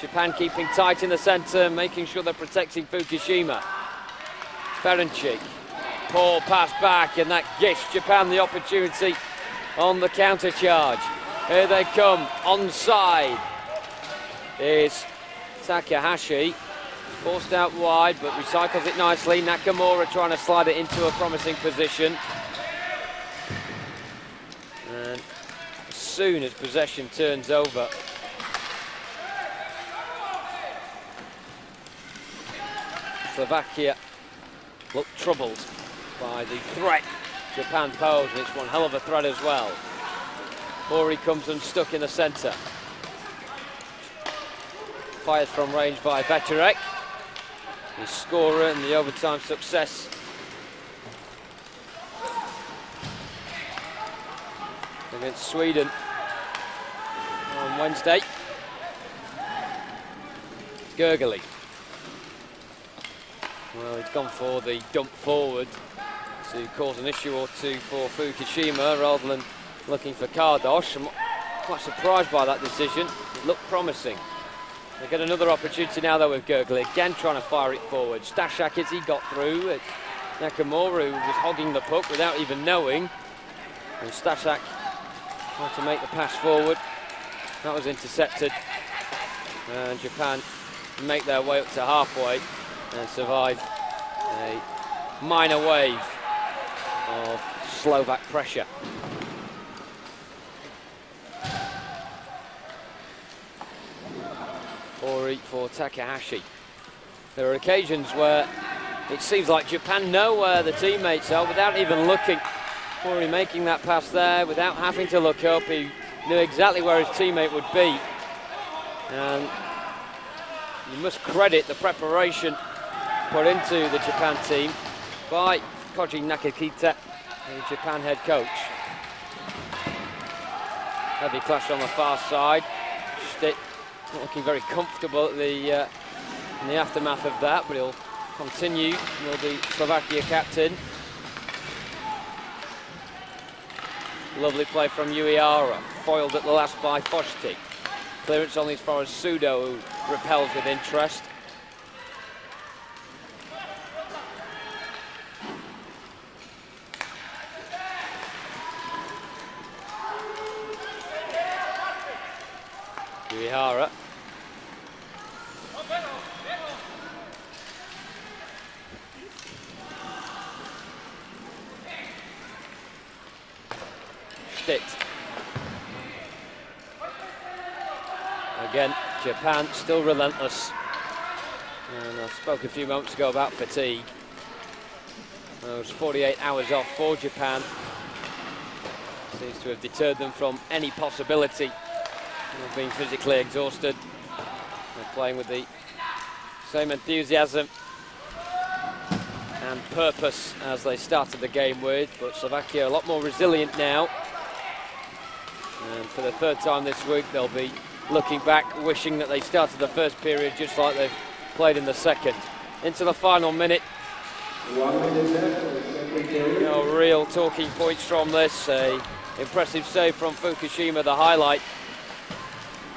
Japan keeping tight in the centre, making sure they're protecting Fukushima. Ferencik, poor pass back, and that gives Japan the opportunity on the counter charge. Here they come, onside is Takahashi. Forced out wide, but recycles it nicely. Nakamura trying to slide it into a promising position. And as soon as possession turns over, Slovakia look troubled by the threat Japan posed, and it's one hell of a threat as well. Ori comes unstuck in the centre. Fired from range by Veterek. The scorer and the overtime success against Sweden on Wednesday. Gergely. Well, he's gone for the dump forward to cause an issue or two for Fukushima rather than looking for Kardosh. I'm quite surprised by that decision. It looked promising. They get another opportunity now though with Gergely, again trying to fire it forward. Stashak, as he got through, it's Nakamura who was hogging the puck without even knowing. And Stashak trying to make the pass forward. That was intercepted. And Japan make their way up to halfway and survive a minor wave of Slovak pressure. Ori for Takahashi. There are occasions where it seems like Japan know where the teammates are without even looking. Ori making that pass there without having to look up. He knew exactly where his teammate would be. And you must credit the preparation put into the Japan team by Koji Nakakita, the Japan head coach. Heavy clash on the far side. Stick not looking very comfortable at in the aftermath of that, but he'll continue with the Slovakia captain. Lovely play from Uehara, foiled at the last by Foshti. Clearance only as far as Sudo, who repels with interest. Mihara. Stitt. Again, Japan still relentless. And I spoke a few moments ago about fatigue. Those 48 hours off for Japan seems to have deterred them from any possibility of being physically exhausted. They're playing with the same enthusiasm and purpose as they started the game with, but Slovakia a lot more resilient now. And for the third time this week, they'll be looking back, wishing that they started the first period just like they've played in the second. Into the final minute. No real talking points from this. A impressive save from Fukushima, the highlight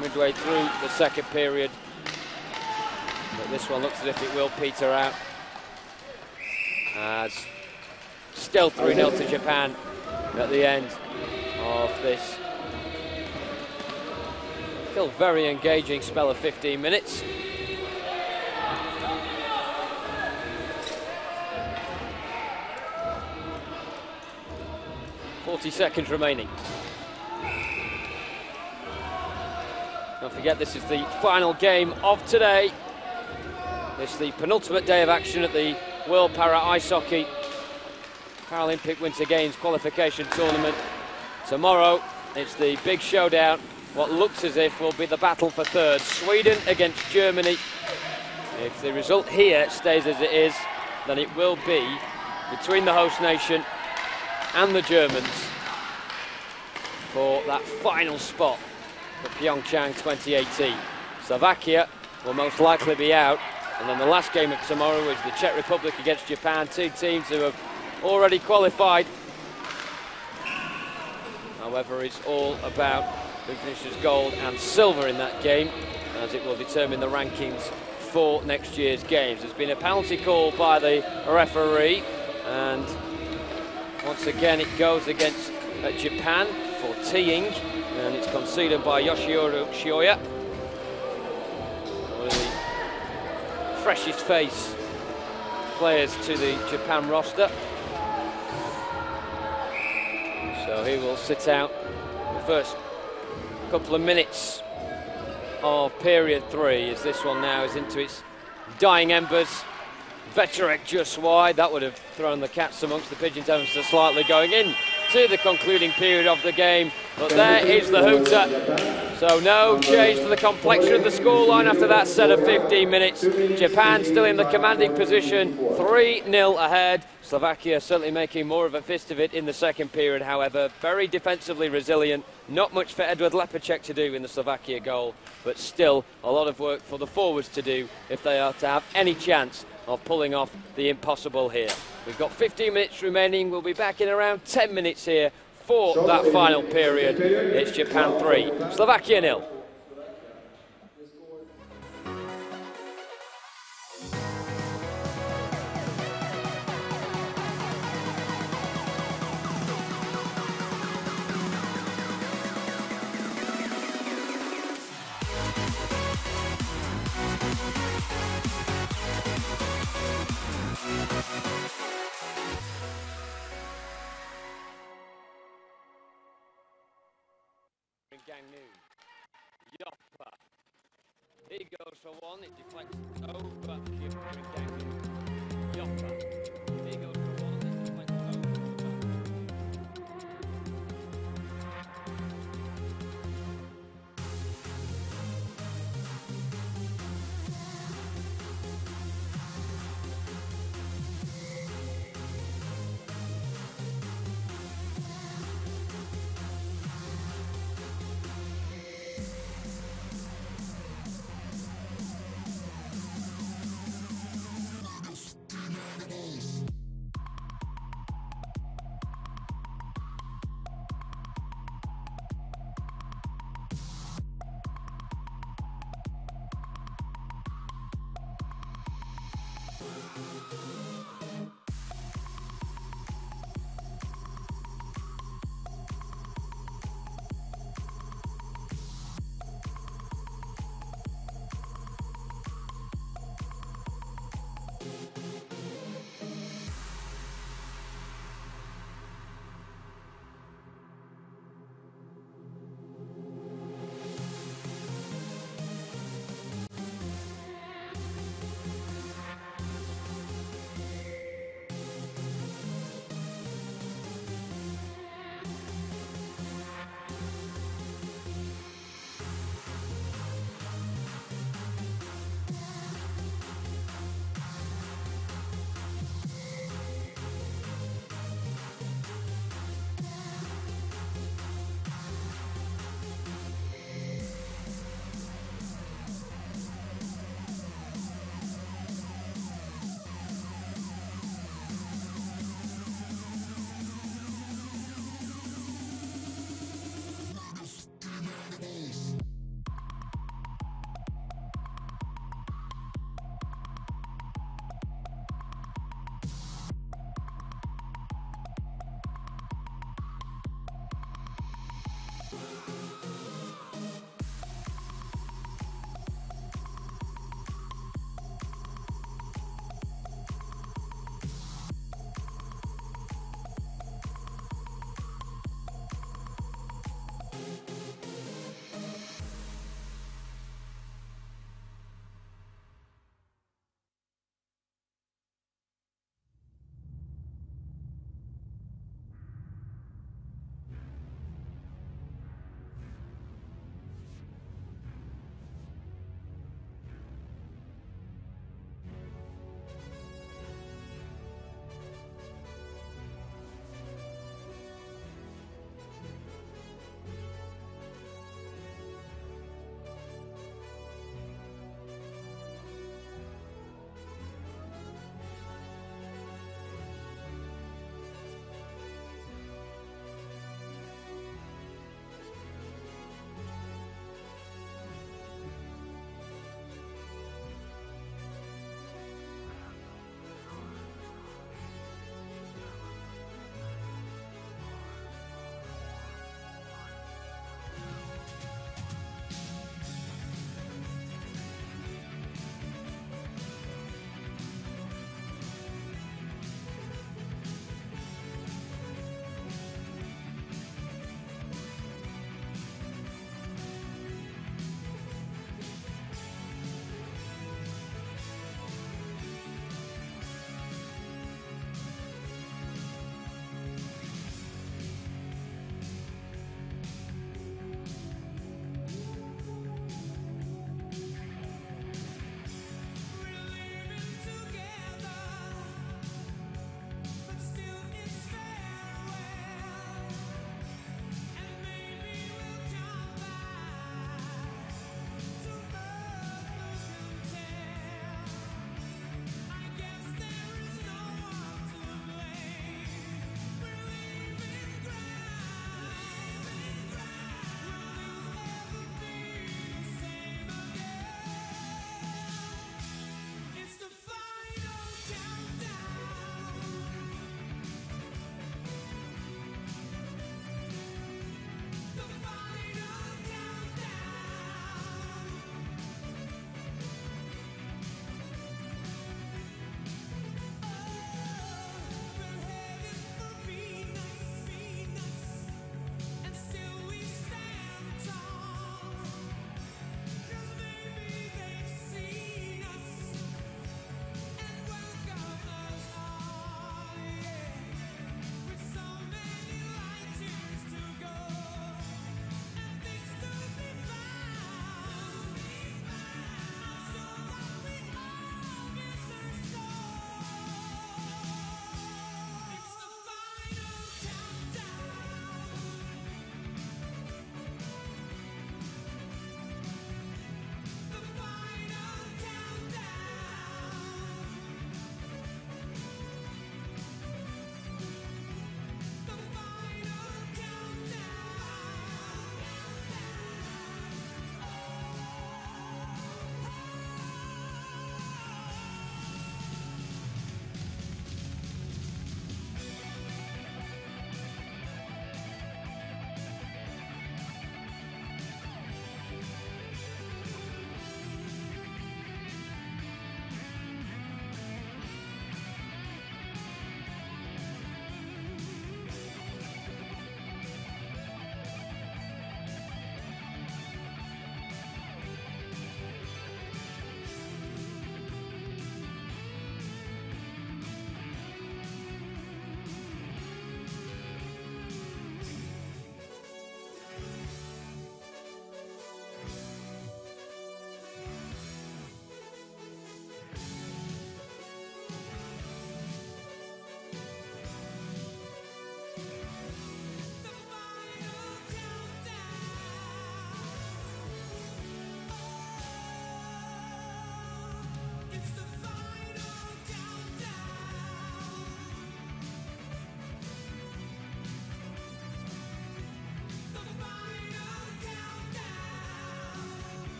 midway through the second period. But this one looks as if it will peter out. As still 3-0 to Japan at the end of this still very engaging spell of 15 minutes. .40 remaining. Don't forget, this is the final game of today. This is the penultimate day of action at the World Para Ice Hockey Paralympic Winter Games Qualification Tournament. Tomorrow, it's the big showdown. What looks as if will be the battle for third. Sweden against Germany. If the result here stays as it is, then it will be between the host nation and the Germans for that final spot for PyeongChang 2018. Slovakia will most likely be out, and then the last game of tomorrow is the Czech Republic against Japan, two teams who have already qualified. However, it's all about who finishes gold and silver in that game, as it will determine the rankings for next year's games. There's been a penalty call by the referee, and once again it goes against Japan for teeing, and it's conceded by Yoshihiro Shioya. One of the freshest face players to the Japan roster. So he will sit out the first couple of minutes of period 3, as this one now is into its dying embers. Veterek just wide. That would have thrown the cats amongst the pigeons ever so slightly going in to the concluding period of the game. But there is the hooter. So no change to the complexion of the scoreline after that set of 15 minutes. Japan still in the commanding position, 3-0 ahead. Slovakia certainly making more of a fist of it in the second period, however. Very defensively resilient. Not much for Edward Lepacek to do in the Slovakia goal, but still a lot of work for the forwards to do if they are to have any chance of pulling off the impossible here. We've got 15 minutes remaining. We'll be back in around 10 minutes here for that final period. It's Japan 3, Slovakia 0. Yoppa. He goes for one, it deflects over Yoppa. He goes for one, it deflects over.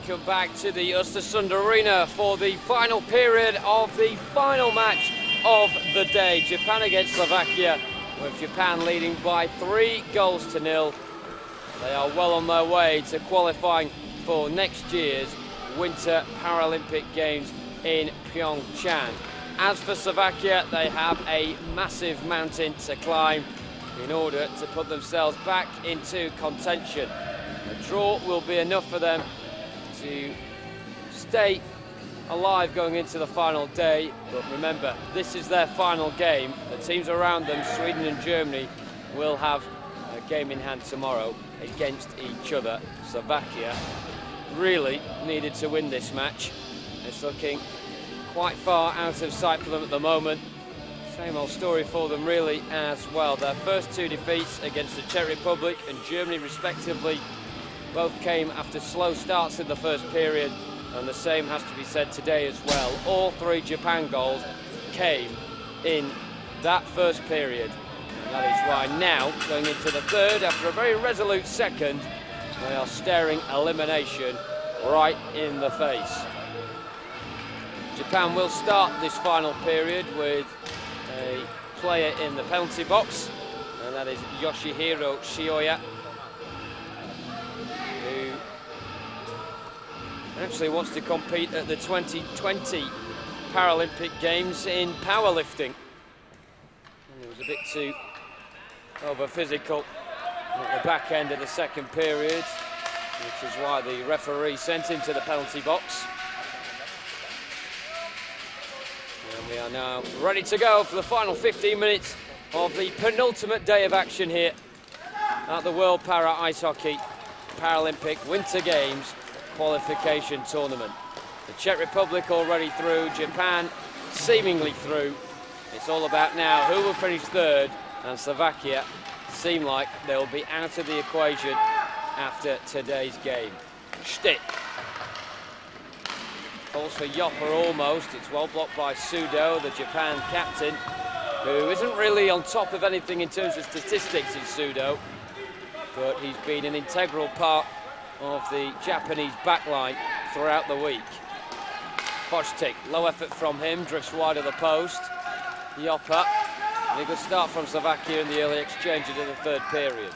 welcome back to the Ostersund Arena for the final period of the final match of the day. Japan against Slovakia, with Japan leading by 3-0. They are well on their way to qualifying for next year's Winter Paralympic Games in PyeongChang. As for Slovakia, they have a massive mountain to climb in order to put themselves back into contention. A draw will be enough for them to stay alive going into the final day, but remember, this is their final game. The teams around them, Sweden and Germany, will have a game in hand tomorrow against each other. Slovakia really needed to win this match. It's looking quite far out of sight for them at the moment. Same old story for them really as well. Their first two defeats against the Czech Republic and Germany respectively both came after slow starts in the first period, and the same has to be said today as well. All 3 Japan goals came in that first period, and that is why now, going into the third, after a very resolute second, they are staring elimination right in the face. Japan will start this final period with a player in the penalty box, and that is Yoshihiro Shioya, who actually wants to compete at the 2020 Paralympic Games in powerlifting. And it was a bit too over physical at the back end of the second period, which is why the referee sent him to the penalty box. And we are now ready to go for the final 15 minutes of the penultimate day of action here at the World Para Ice Hockey Paralympic Winter Games Qualification Tournament. The Czech Republic already through, Japan seemingly through. It's all about now who will finish third, and Slovakia seem like they'll be out of the equation after today's game. Stitt. Calls for Yopper almost. It's well blocked by Sudo, the Japan captain, who isn't really on top of anything in terms of statistics in Sudo, but he's been an integral part of the Japanese backline throughout the week. Fochtik, low effort from him, drifts wide of the post. Yopper, and a good start from Slovakia in the early exchange into the third period.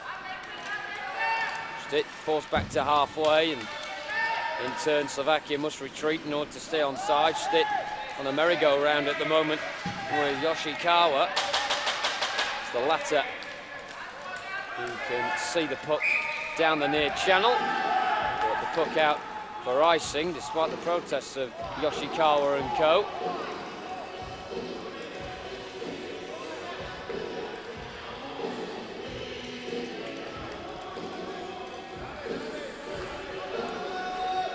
Stitt forced back to halfway, and in turn Slovakia must retreat in order to stay on side. Stitt on a merry-go-round at the moment with Yoshikawa. It's the latter who can see the puck down the near channel. Brought the puck out for icing despite the protests of Yoshikawa and co.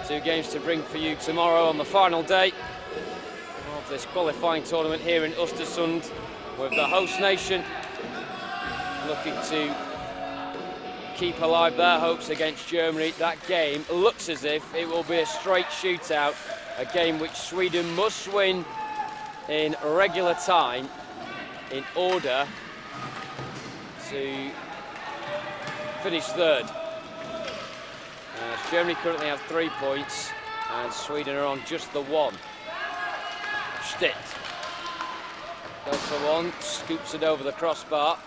Two games to bring for you tomorrow on the final day of this qualifying tournament here in Ostersund, with the host nation looking to keep alive their hopes against Germany. That game looks as if it will be a straight shootout, a game which Sweden must win in regular time in order to finish third. Germany currently have 3 points and Sweden are on just the 1. Stitt goes for one, scoops it over the crossbar.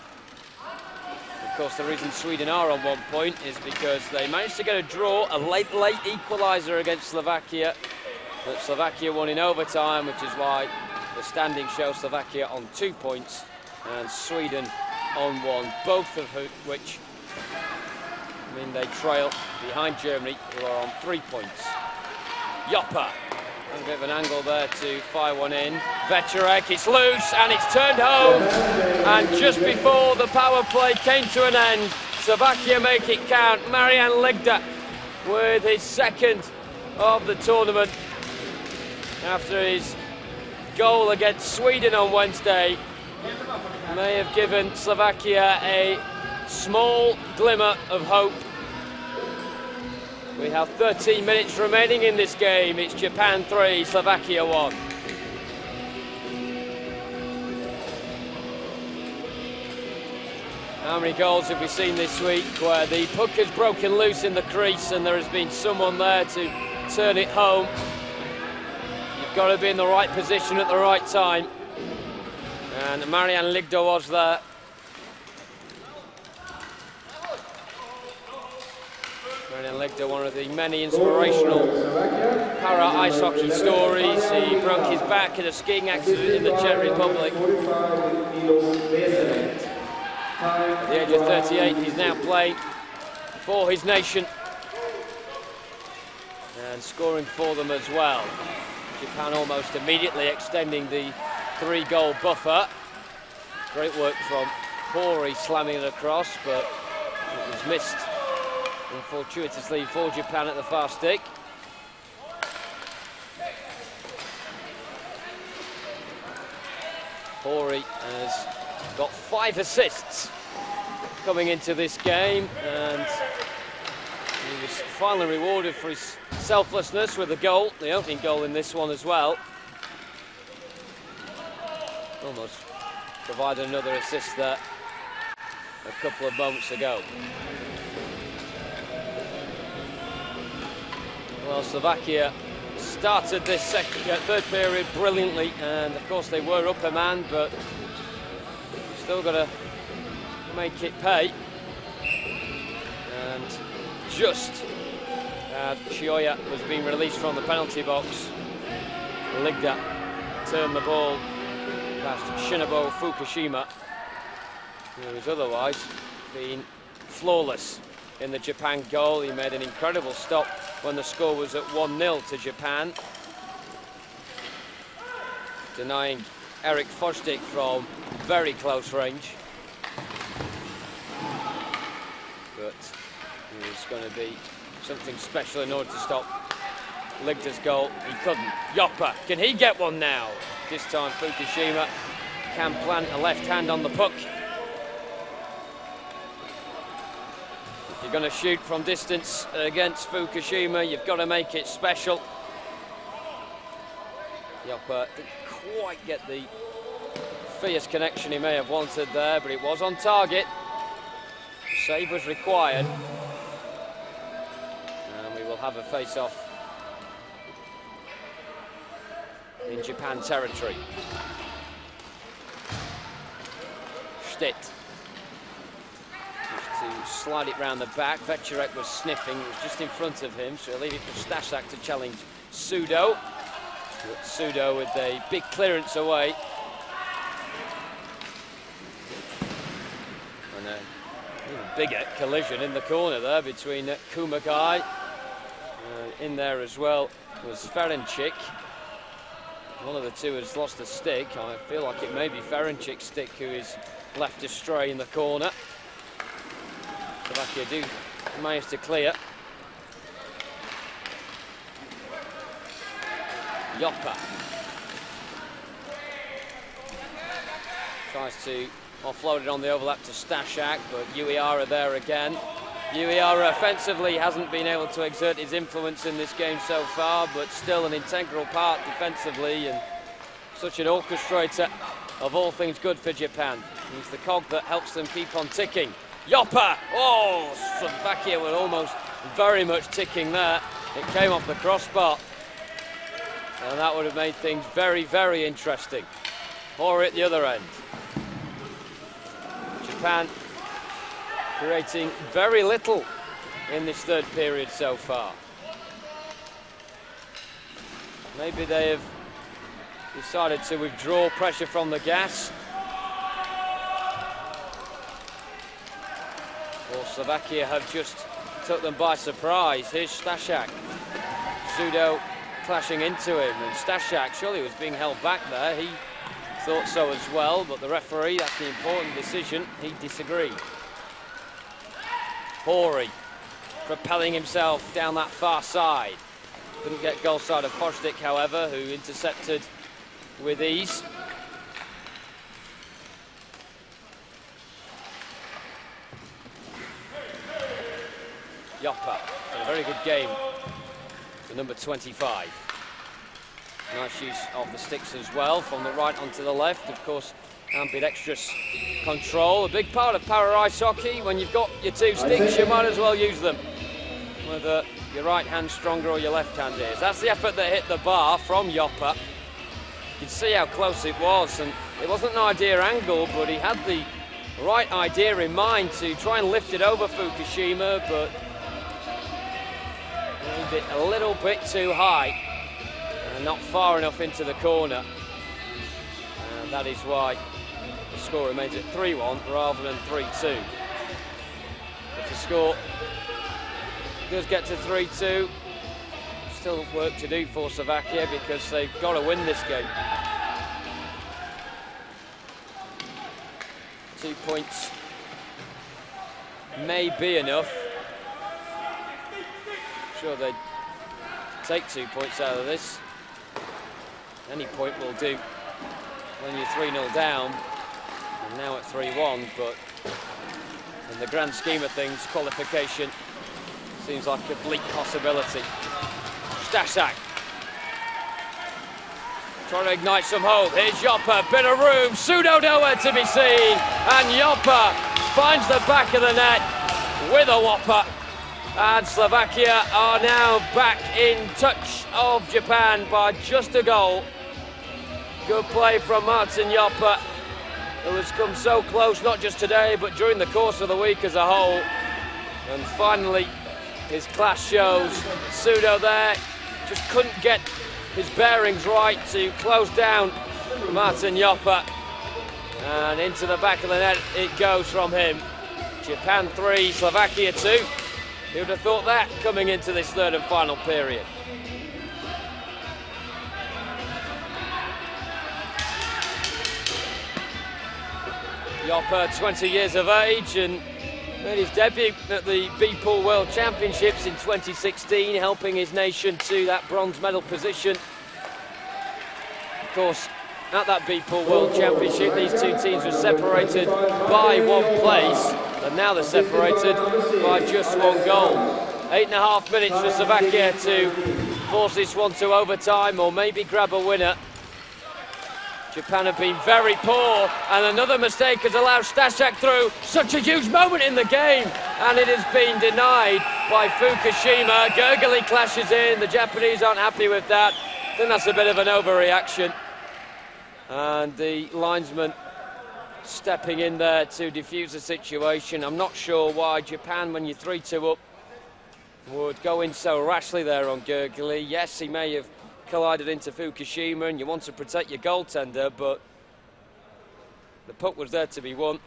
Of course, the reason Sweden are on 1 point is because they managed to get a draw, a late equaliser against Slovakia, but Slovakia won in overtime, which is why the standings show Slovakia on 2 points and Sweden on 1, both of which mean they trail behind Germany, who are on 3 points. Yopper, a bit of an angle there to fire one in. Večerek, it's loose and it's turned home. And just before the power play came to an end, Slovakia make it count. Marian Ligda with his second of the tournament after his goal against Sweden on Wednesday. May have given Slovakia a small glimmer of hope. We have 13 minutes remaining in this game. It's Japan 3, Slovakia 1. How many goals have we seen this week where the puck has broken loose in the crease and there has been someone there to turn it home. You've got to be in the right position at the right time. And Marianne Ligdo was there. Marianne Ligdo, one of the many inspirational para ice hockey stories. He broke his back in a skiing accident in the Czech Republic. At the age of 38, he's now playing for his nation and scoring for them as well. Japan almost immediately extending the 3-goal buffer. Great work from Hori slamming it across, but it was missed fortuitously for Japan at the far stick. Hori has got 5 assists coming into this game, and he was finally rewarded for his selflessness with a goal, the opening goal in this one as well. Almost provided another assist there a couple of moments ago. Well, Slovakia started this third period brilliantly, and of course they were up a man, but still got to make it pay. And just Chioya was being released from the penalty box, Ligda turned the ball past Shinobu Fukushima, who was otherwise been flawless in the Japan goal. He made an incredible stop when the score was at 1-0 to Japan, denying Erik Forstig from very close range. But it was going to be something special in order to stop Ligda's goal. He couldn't. Yoppa, can he get one now? This time Fukushima can plant a left hand on the puck. If you're going to shoot from distance against Fukushima, you've got to make it special. Yoppa didn't quite get the fierce connection he may have wanted there, but it was on target. Save was required. And we will have a face-off in Japan territory. Stitt. To slide it round the back. Vecharek was sniffing, it was just in front of him, so he'll leave it for Staszak to challenge Sudo. But Sudo with a big clearance away. And a even bigger collision in the corner there between Kumagai. In there as well was Ferencik. One of the two has lost a stick. I feel like it may be Ferencik's stick who is left astray in the corner. Slovakia do manage to clear. Yoppa tries to offload it on the overlap to Staszak, but Uehara there again. Uehara offensively hasn't been able to exert his influence in this game so far, but still an integral part defensively and such an orchestrator of all things good for Japan. He's the cog that helps them keep on ticking. Yoppa! Oh, Slovakia were almost very much ticking there. It came off the crossbar. And that would have made things very, very interesting. Or at the other end. Japan creating very little in this third period so far. Maybe they have decided to withdraw pressure from the gas. Or Slovakia have just took them by surprise. Here's Staszak. Sudo clashing into him, and Staszak surely was being held back there. He thought so as well, but the referee, that's the important decision, he disagreed. Hori propelling himself down that far side. Couldn't get goal side of Forstig, however, who intercepted with ease. Yoppa, a very good game for number 25. Nice use of the sticks as well, from the right onto the left. Of course, ambidextrous control. A big part of para ice hockey. When you've got your two sticks, you might as well use them. Whether your right hand stronger or your left hand is. That's the effort that hit the bar from Joppa. You can see how close it was, and it wasn't an ideal angle, but he had the right idea in mind to try and lift it over Fukushima, but aimed it a little bit too high and not far enough into the corner. And that is why the score remains at 3-1 rather than 3-2. But the score does get to 3-2. Still work to do for Slovakia because they've got to win this game. 2 points may be enough. I'm sure they'd take 2 points out of this. Any point will do when you're 3-0 down, and now at 3-1, but in the grand scheme of things, qualification seems like a bleak possibility. Stasak trying to ignite some hope. Here's Joppa, bit of room, Sudo nowhere to be seen, and Joppa finds the back of the net with a whopper. And Slovakia are now back in touch of Japan by just a goal. Good play from Martin Joppa, who has come so close, not just today, but during the course of the week as a whole. And finally, his class shows. Sudo there just couldn't get his bearings right to close down Martin Joppa. And into the back of the net it goes from him. Japan 3, Slovakia 2. Who would have thought that coming into this third and final period? Joppa, 20 years of age, and made his debut at the B-Pool World Championships in 2016, helping his nation to that bronze medal position. Of course, at that B-Pool World Championship, these two teams were separated by 1 place, and now they're separated by just 1 goal. 8.5 minutes for Slovakia to force this one to overtime, or maybe grab a winner. Japan have been very poor, and another mistake has allowed Stasak through. Such a huge moment in the game, and it has been denied by Fukushima. Gurgly clashes in, the Japanese aren't happy with that. I think that's a bit of an overreaction. And the linesman stepping in there to defuse the situation. I'm not sure why Japan, when you're 3-2 up, would go in so rashly there on Gurgly. Yes, he may have collided into Fukushima, and you want to protect your goaltender, but the puck was there to be won.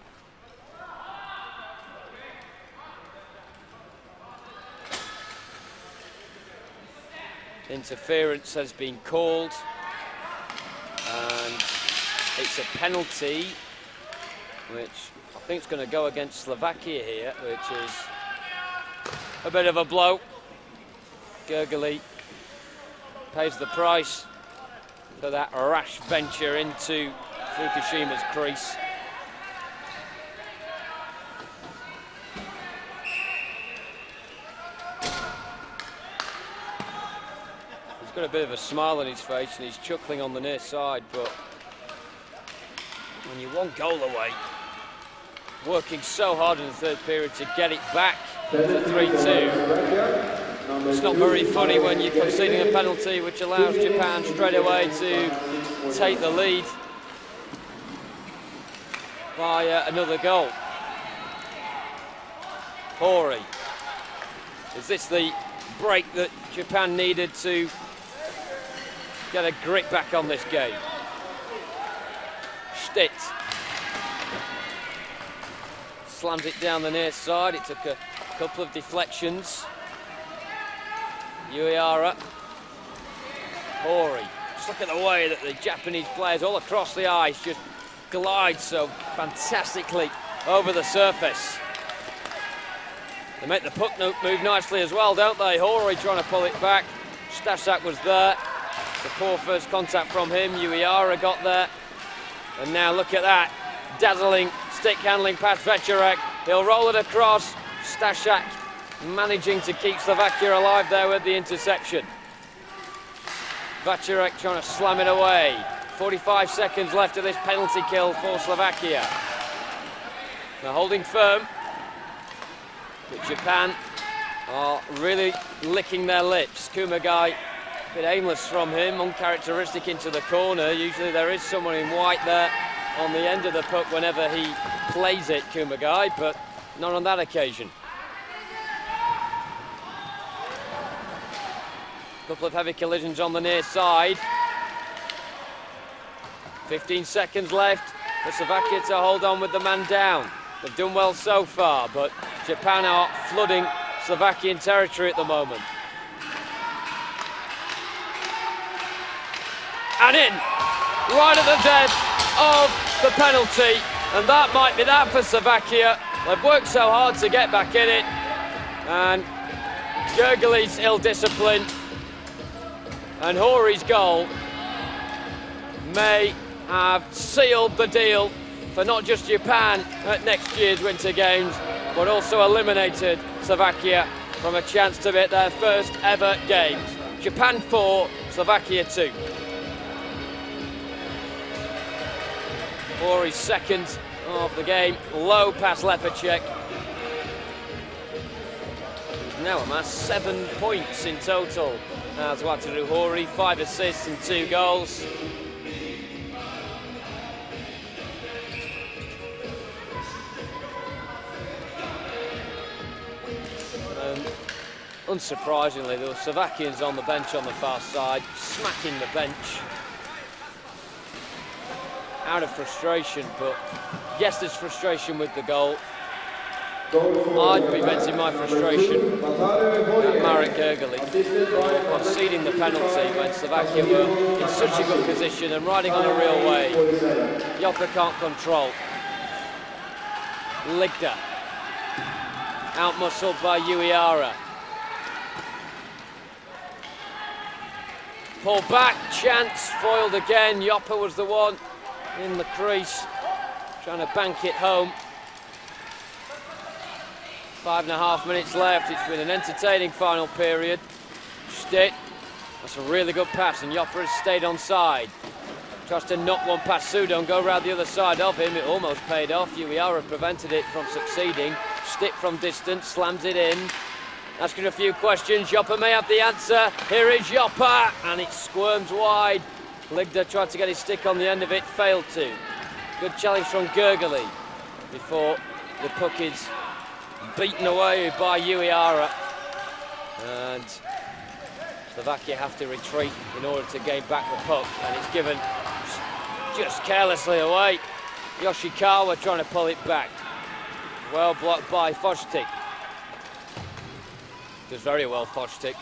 Interference has been called, and it's a penalty, which I think is going to go against Slovakia here, which is a bit of a blow. Gurgly pays the price for that rash venture into Fukushima's crease. He's got a bit of a smile on his face and he's chuckling on the near side, but when you're 1 goal away, working so hard in the third period to get it back to 3-2, it's not very funny when you're conceding a penalty which allows Japan straight away to take the lead by another goal. Hori. Is this the break that Japan needed to get a grip back on this game? Stitt slams it down the near side. It took a couple of deflections. Uehara. Hori. Just look at the way that the Japanese players all across the ice just glide so fantastically over the surface. They make the puck move nicely as well, don't they? Hori trying to pull it back. Stasak was there. The poor first contact from him. Uehara got there. And now look at that. Dazzling stick handling past Večerek. He'll roll it across. Stasak managing to keep Slovakia alive there with the interception. Večerek trying to slam it away. 45 seconds left of this penalty kill for Slovakia. They're holding firm, but Japan are really licking their lips. Kumagai, a bit aimless from him, uncharacteristic into the corner. Usually there is someone in white there on the end of the puck whenever he plays it, Kumagai, but not on that occasion. Couple of heavy collisions on the near side. 15 seconds left for Slovakia to hold on with the man down. They've done well so far, but Japan are flooding Slovakian territory at the moment. And in, right at the death of the penalty, and that might be that for Slovakia. They've worked so hard to get back in it, and Gergely's ill-discipline and Hori's goal may have sealed the deal for not just Japan at next year's Winter Games, but also eliminated Slovakia from a chance to be at their first ever games. Japan 4, Slovakia 2. Hori's second of the game, low past Lepacek. Now amassed 7 points in total. As Wataru Hori, 5 assists and 2 goals. Unsurprisingly, there were Slovakians on the bench on the far side, smacking the bench out of frustration, but yes, there's frustration with the goal. I'd be venting my frustration at Marek Gergely conceding the penalty when Slovakia were in such a good position and riding on a real wave. Joppa can't control. Ligda out-muscled by Uehara. Pull back, chance, foiled again. Joppa was the one in the crease, trying to bank it home. 5.5 minutes left. It's been an entertaining final period. Stitt, that's a really good pass, and Joppa has stayed on side. Tries to knock one past Sudo and go around the other side of him. It almost paid off. Uehara prevented it from succeeding. Stitt from distance, slams it in. Asking a few questions. Joppa may have the answer. Here is Joppa, and it squirms wide. Ligda tried to get his stick on the end of it, failed to. Good challenge from Gergely before the puck is beaten away by Uehara. And Slovakia have to retreat in order to gain back the puck, and it's given just carelessly away. Yoshikawa trying to pull it back. Well blocked by Fostik. Does very well, Fostik.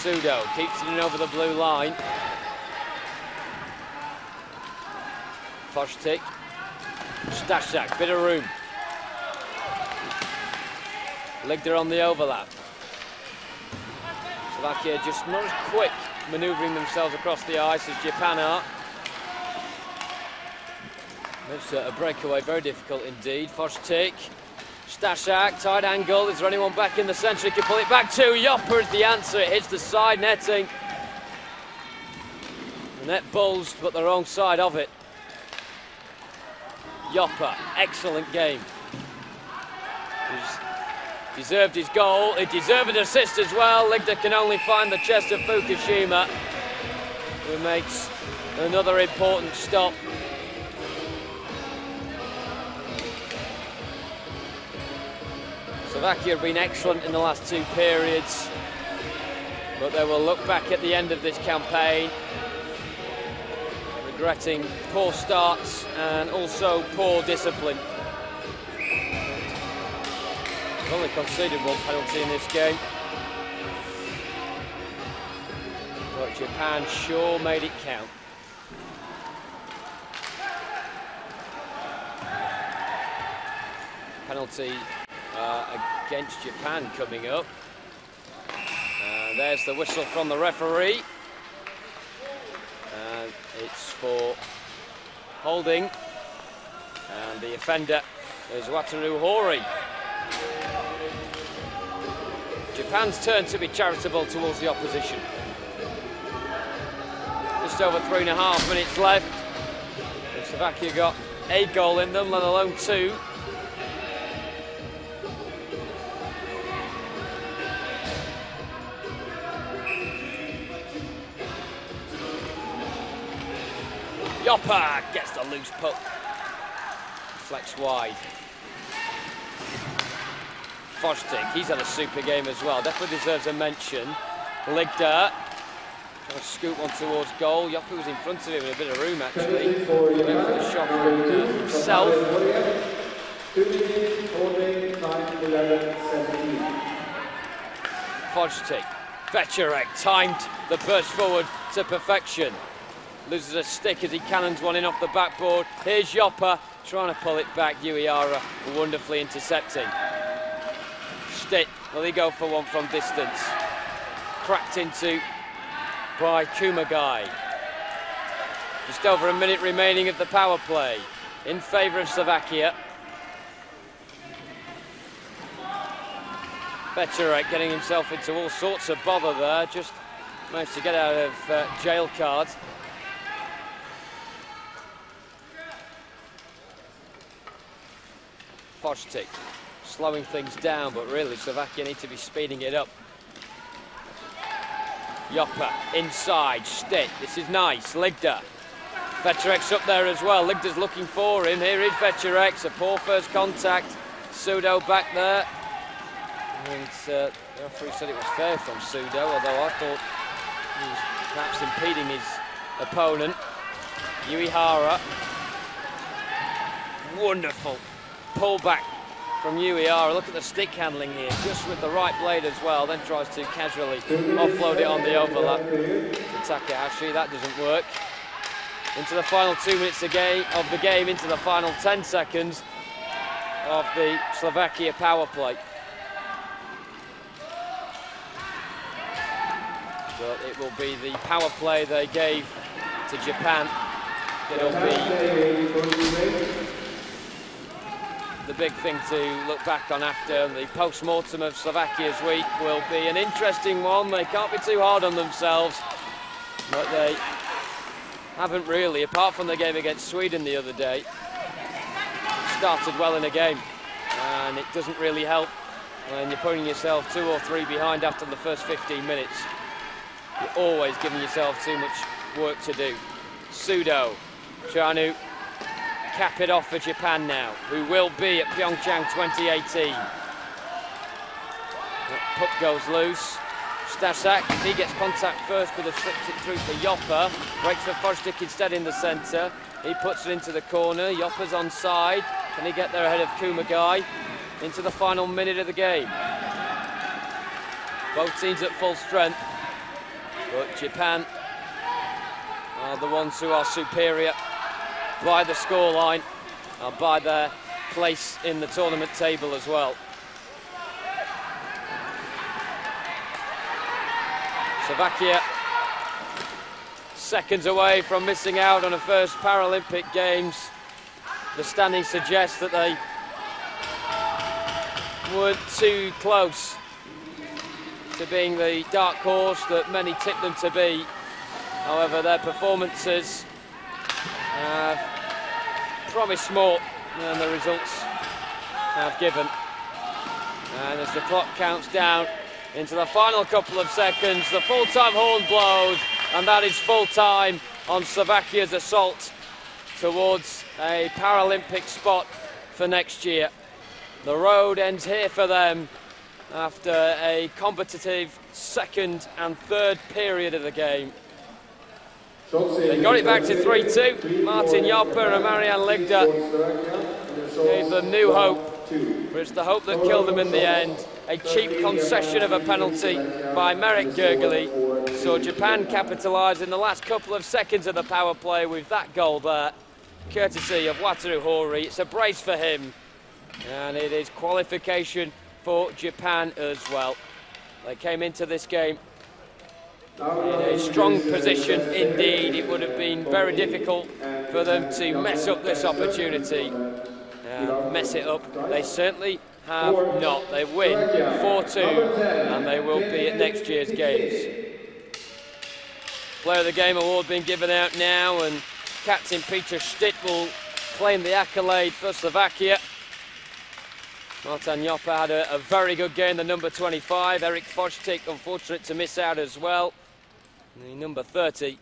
Sudo keeps it in over the blue line. Fostik. Stashak, bit of room. Ligda on the overlap. Slovakia just not as quick manoeuvring themselves across the ice as Japan are. Makes a breakaway very difficult indeed. Fostik. Stashak, tight angle. Is there anyone back in the centre? He can pull it back to. Joppa is the answer. It hits the side netting. The net bulged, but the wrong side of it. Joppa, excellent game. He's deserved his goal. He deserved an assist as well. Ligda can only find the chest of Fukushima, who makes another important stop. Slovakia have been excellent in the last 2 periods, but they will look back at the end of this campaign regretting poor starts and also poor discipline. They've only conceded 1 penalty in this game, but Japan sure made it count. Penalty against Japan coming up. And there's the whistle from the referee. And it's for holding. And the offender is Wataru Hori. Japan's turn to be charitable towards the opposition. Just over 3.5 minutes left. And Slovakia got a goal in them, let alone 2. Joppa gets the loose puck. Flex wide. Fosdick, he's had a super game as well. Definitely deserves a mention. Ligda trying to scoop one towards goal. Joppa was in front of him in a bit of room actually. Went for the shot from himself. Fosdick, Večerek timed the burst forward to perfection. Loses a stick as he cannons one in off the backboard. Here's Joppa trying to pull it back. Uiara wonderfully intercepting. Stitt, will he go for one from distance? Cracked into by Kumagai. Just over a minute remaining of the power play in favour of Slovakia. Večerek getting himself into all sorts of bother there. Just managed to get out of jail card. Fosdick slowing things down, but really Slovakia need to be speeding it up. Joppa inside, Stitt, this is nice, Ligda. Večerek's up there as well, Ligda's looking for him, here is Večerek, a poor first contact, Pseudo back there. And the referee said it was fair from Pseudo, although I thought he was perhaps impeding his opponent. Uihara, wonderful pullback from Uihara. Look at the stick handling here, just with the right blade as well, then tries to casually offload it on the overlap to Takahashi. That doesn't work. Into the final 2 minutes of the game, into the final 10 seconds of the Slovakia power play. But it will be the power play they gave to Japan. It'll be the big thing to look back on after. The post-mortem of Slovakia's week will be an interesting one. They can't be too hard on themselves, but they haven't really, apart from the game against Sweden the other day. Started well in a game, and it doesn't really help when you're putting yourself 2 or 3 behind after the first 15 minutes. You're always giving yourself too much work to do. Pseudo trying to cap it off for Japan now, who will be at PyeongChang 2018. That puck goes loose. Stasak, if he gets contact first, could have slipped it through for Joppa. Breaks for Fosdick instead in the centre. He puts it into the corner. Joppa's onside. Can he get there ahead of Kumagai? Into the final minute of the game. Both teams at full strength, but Japan are the ones who are superior by the scoreline and by their place in the tournament table as well. Slovakia seconds away from missing out on a first Paralympic Games. The standings suggest that they weren't too close to being the dark horse that many tipped them to be. However, their performances have promised more than the results have given. And as the clock counts down into the final couple of seconds, the full-time horn blows, and that is full-time on Slovakia's assault towards a Paralympic spot for next year. The road ends here for them after a competitive second and third period of the game. They got it back to 3-2. Martin Joppa and Marian Ligda gave them new hope, but it's the hope that killed them in the end. A cheap concession of a penalty by Merrick Gergely saw Japan capitalise in the last couple of seconds of the power play with that goal there, courtesy of Wataru Hori. It's a brace for him, and it is qualification for Japan as well. They came into this game in a strong position indeed. It would have been very difficult for them to mess up this opportunity. Mess it up, they certainly have not. They win 4-2, and they will be at next year's games. Player of the Game award being given out now, and Captain Peter Stitt will claim the accolade for Slovakia. Martin Joppa had a very good game, the number 25. Erik Fosdick, unfortunate to miss out as well, the number 30.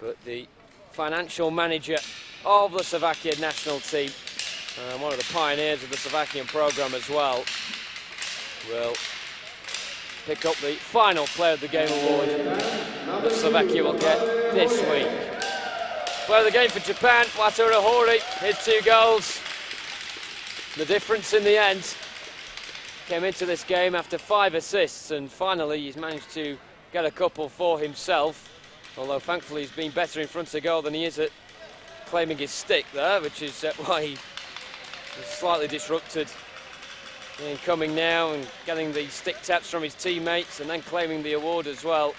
But the financial manager of the Slovakian national team, and one of the pioneers of the Slovakian programme as well, will pick up the final Player of the Game award that Slovakia will get this week. Player of the Game for Japan, Wataru Hori, his 2 goals. The difference in the end came into this game after 5 assists, and finally he's managed to get a couple for himself, although thankfully he's been better in front of goal than he is at claiming his stick there, which is why he is slightly disrupted in coming now and getting the stick taps from his teammates and then claiming the award as well.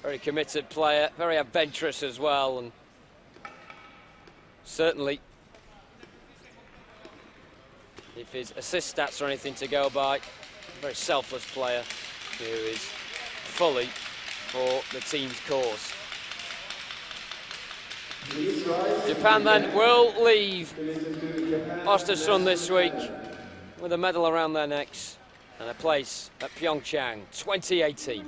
Very committed player, very adventurous as well, and certainly, if his assist stats are anything to go by, a very selfless player who is fully for the team's cause. Japan then will leave Ostersund this week with a medal around their necks and a place at PyeongChang 2018.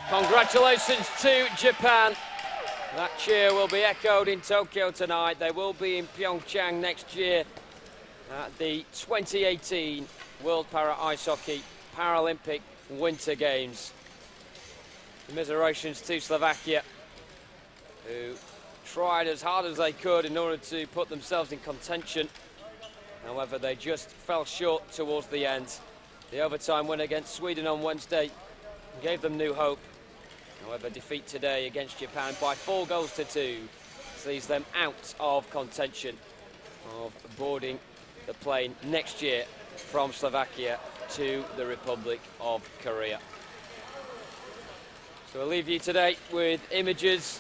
Congratulations to Japan. That cheer will be echoed in Tokyo tonight. They will be in PyeongChang next year at the 2018 World Para Ice Hockey Paralympic Winter Games. Commiserations to Slovakia, who tried as hard as they could in order to put themselves in contention. However, they just fell short towards the end. The overtime win against Sweden on Wednesday gave them new hope. However, defeat today against Japan by 4-2 sees them out of contention of boarding the plane next year from Slovakia to the Republic of Korea. So we'll leave you today with images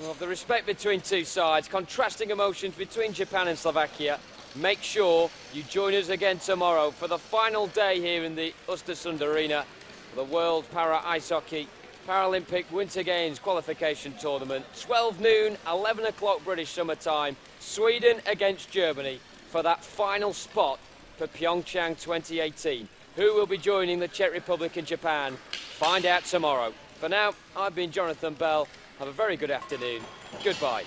of the respect between two sides, contrasting emotions between Japan and Slovakia. Make sure you join us again tomorrow for the final day here in the Ostersund Arena for the World Para Ice Hockey Paralympic Winter Games Qualification Tournament. 12 noon, 11 o'clock British summer time. Sweden against Germany for that final spot for PyeongChang 2018. Who will be joining the Czech Republic and Japan? Find out tomorrow. For now, I've been Jonathan Bell. Have a very good afternoon. Goodbye.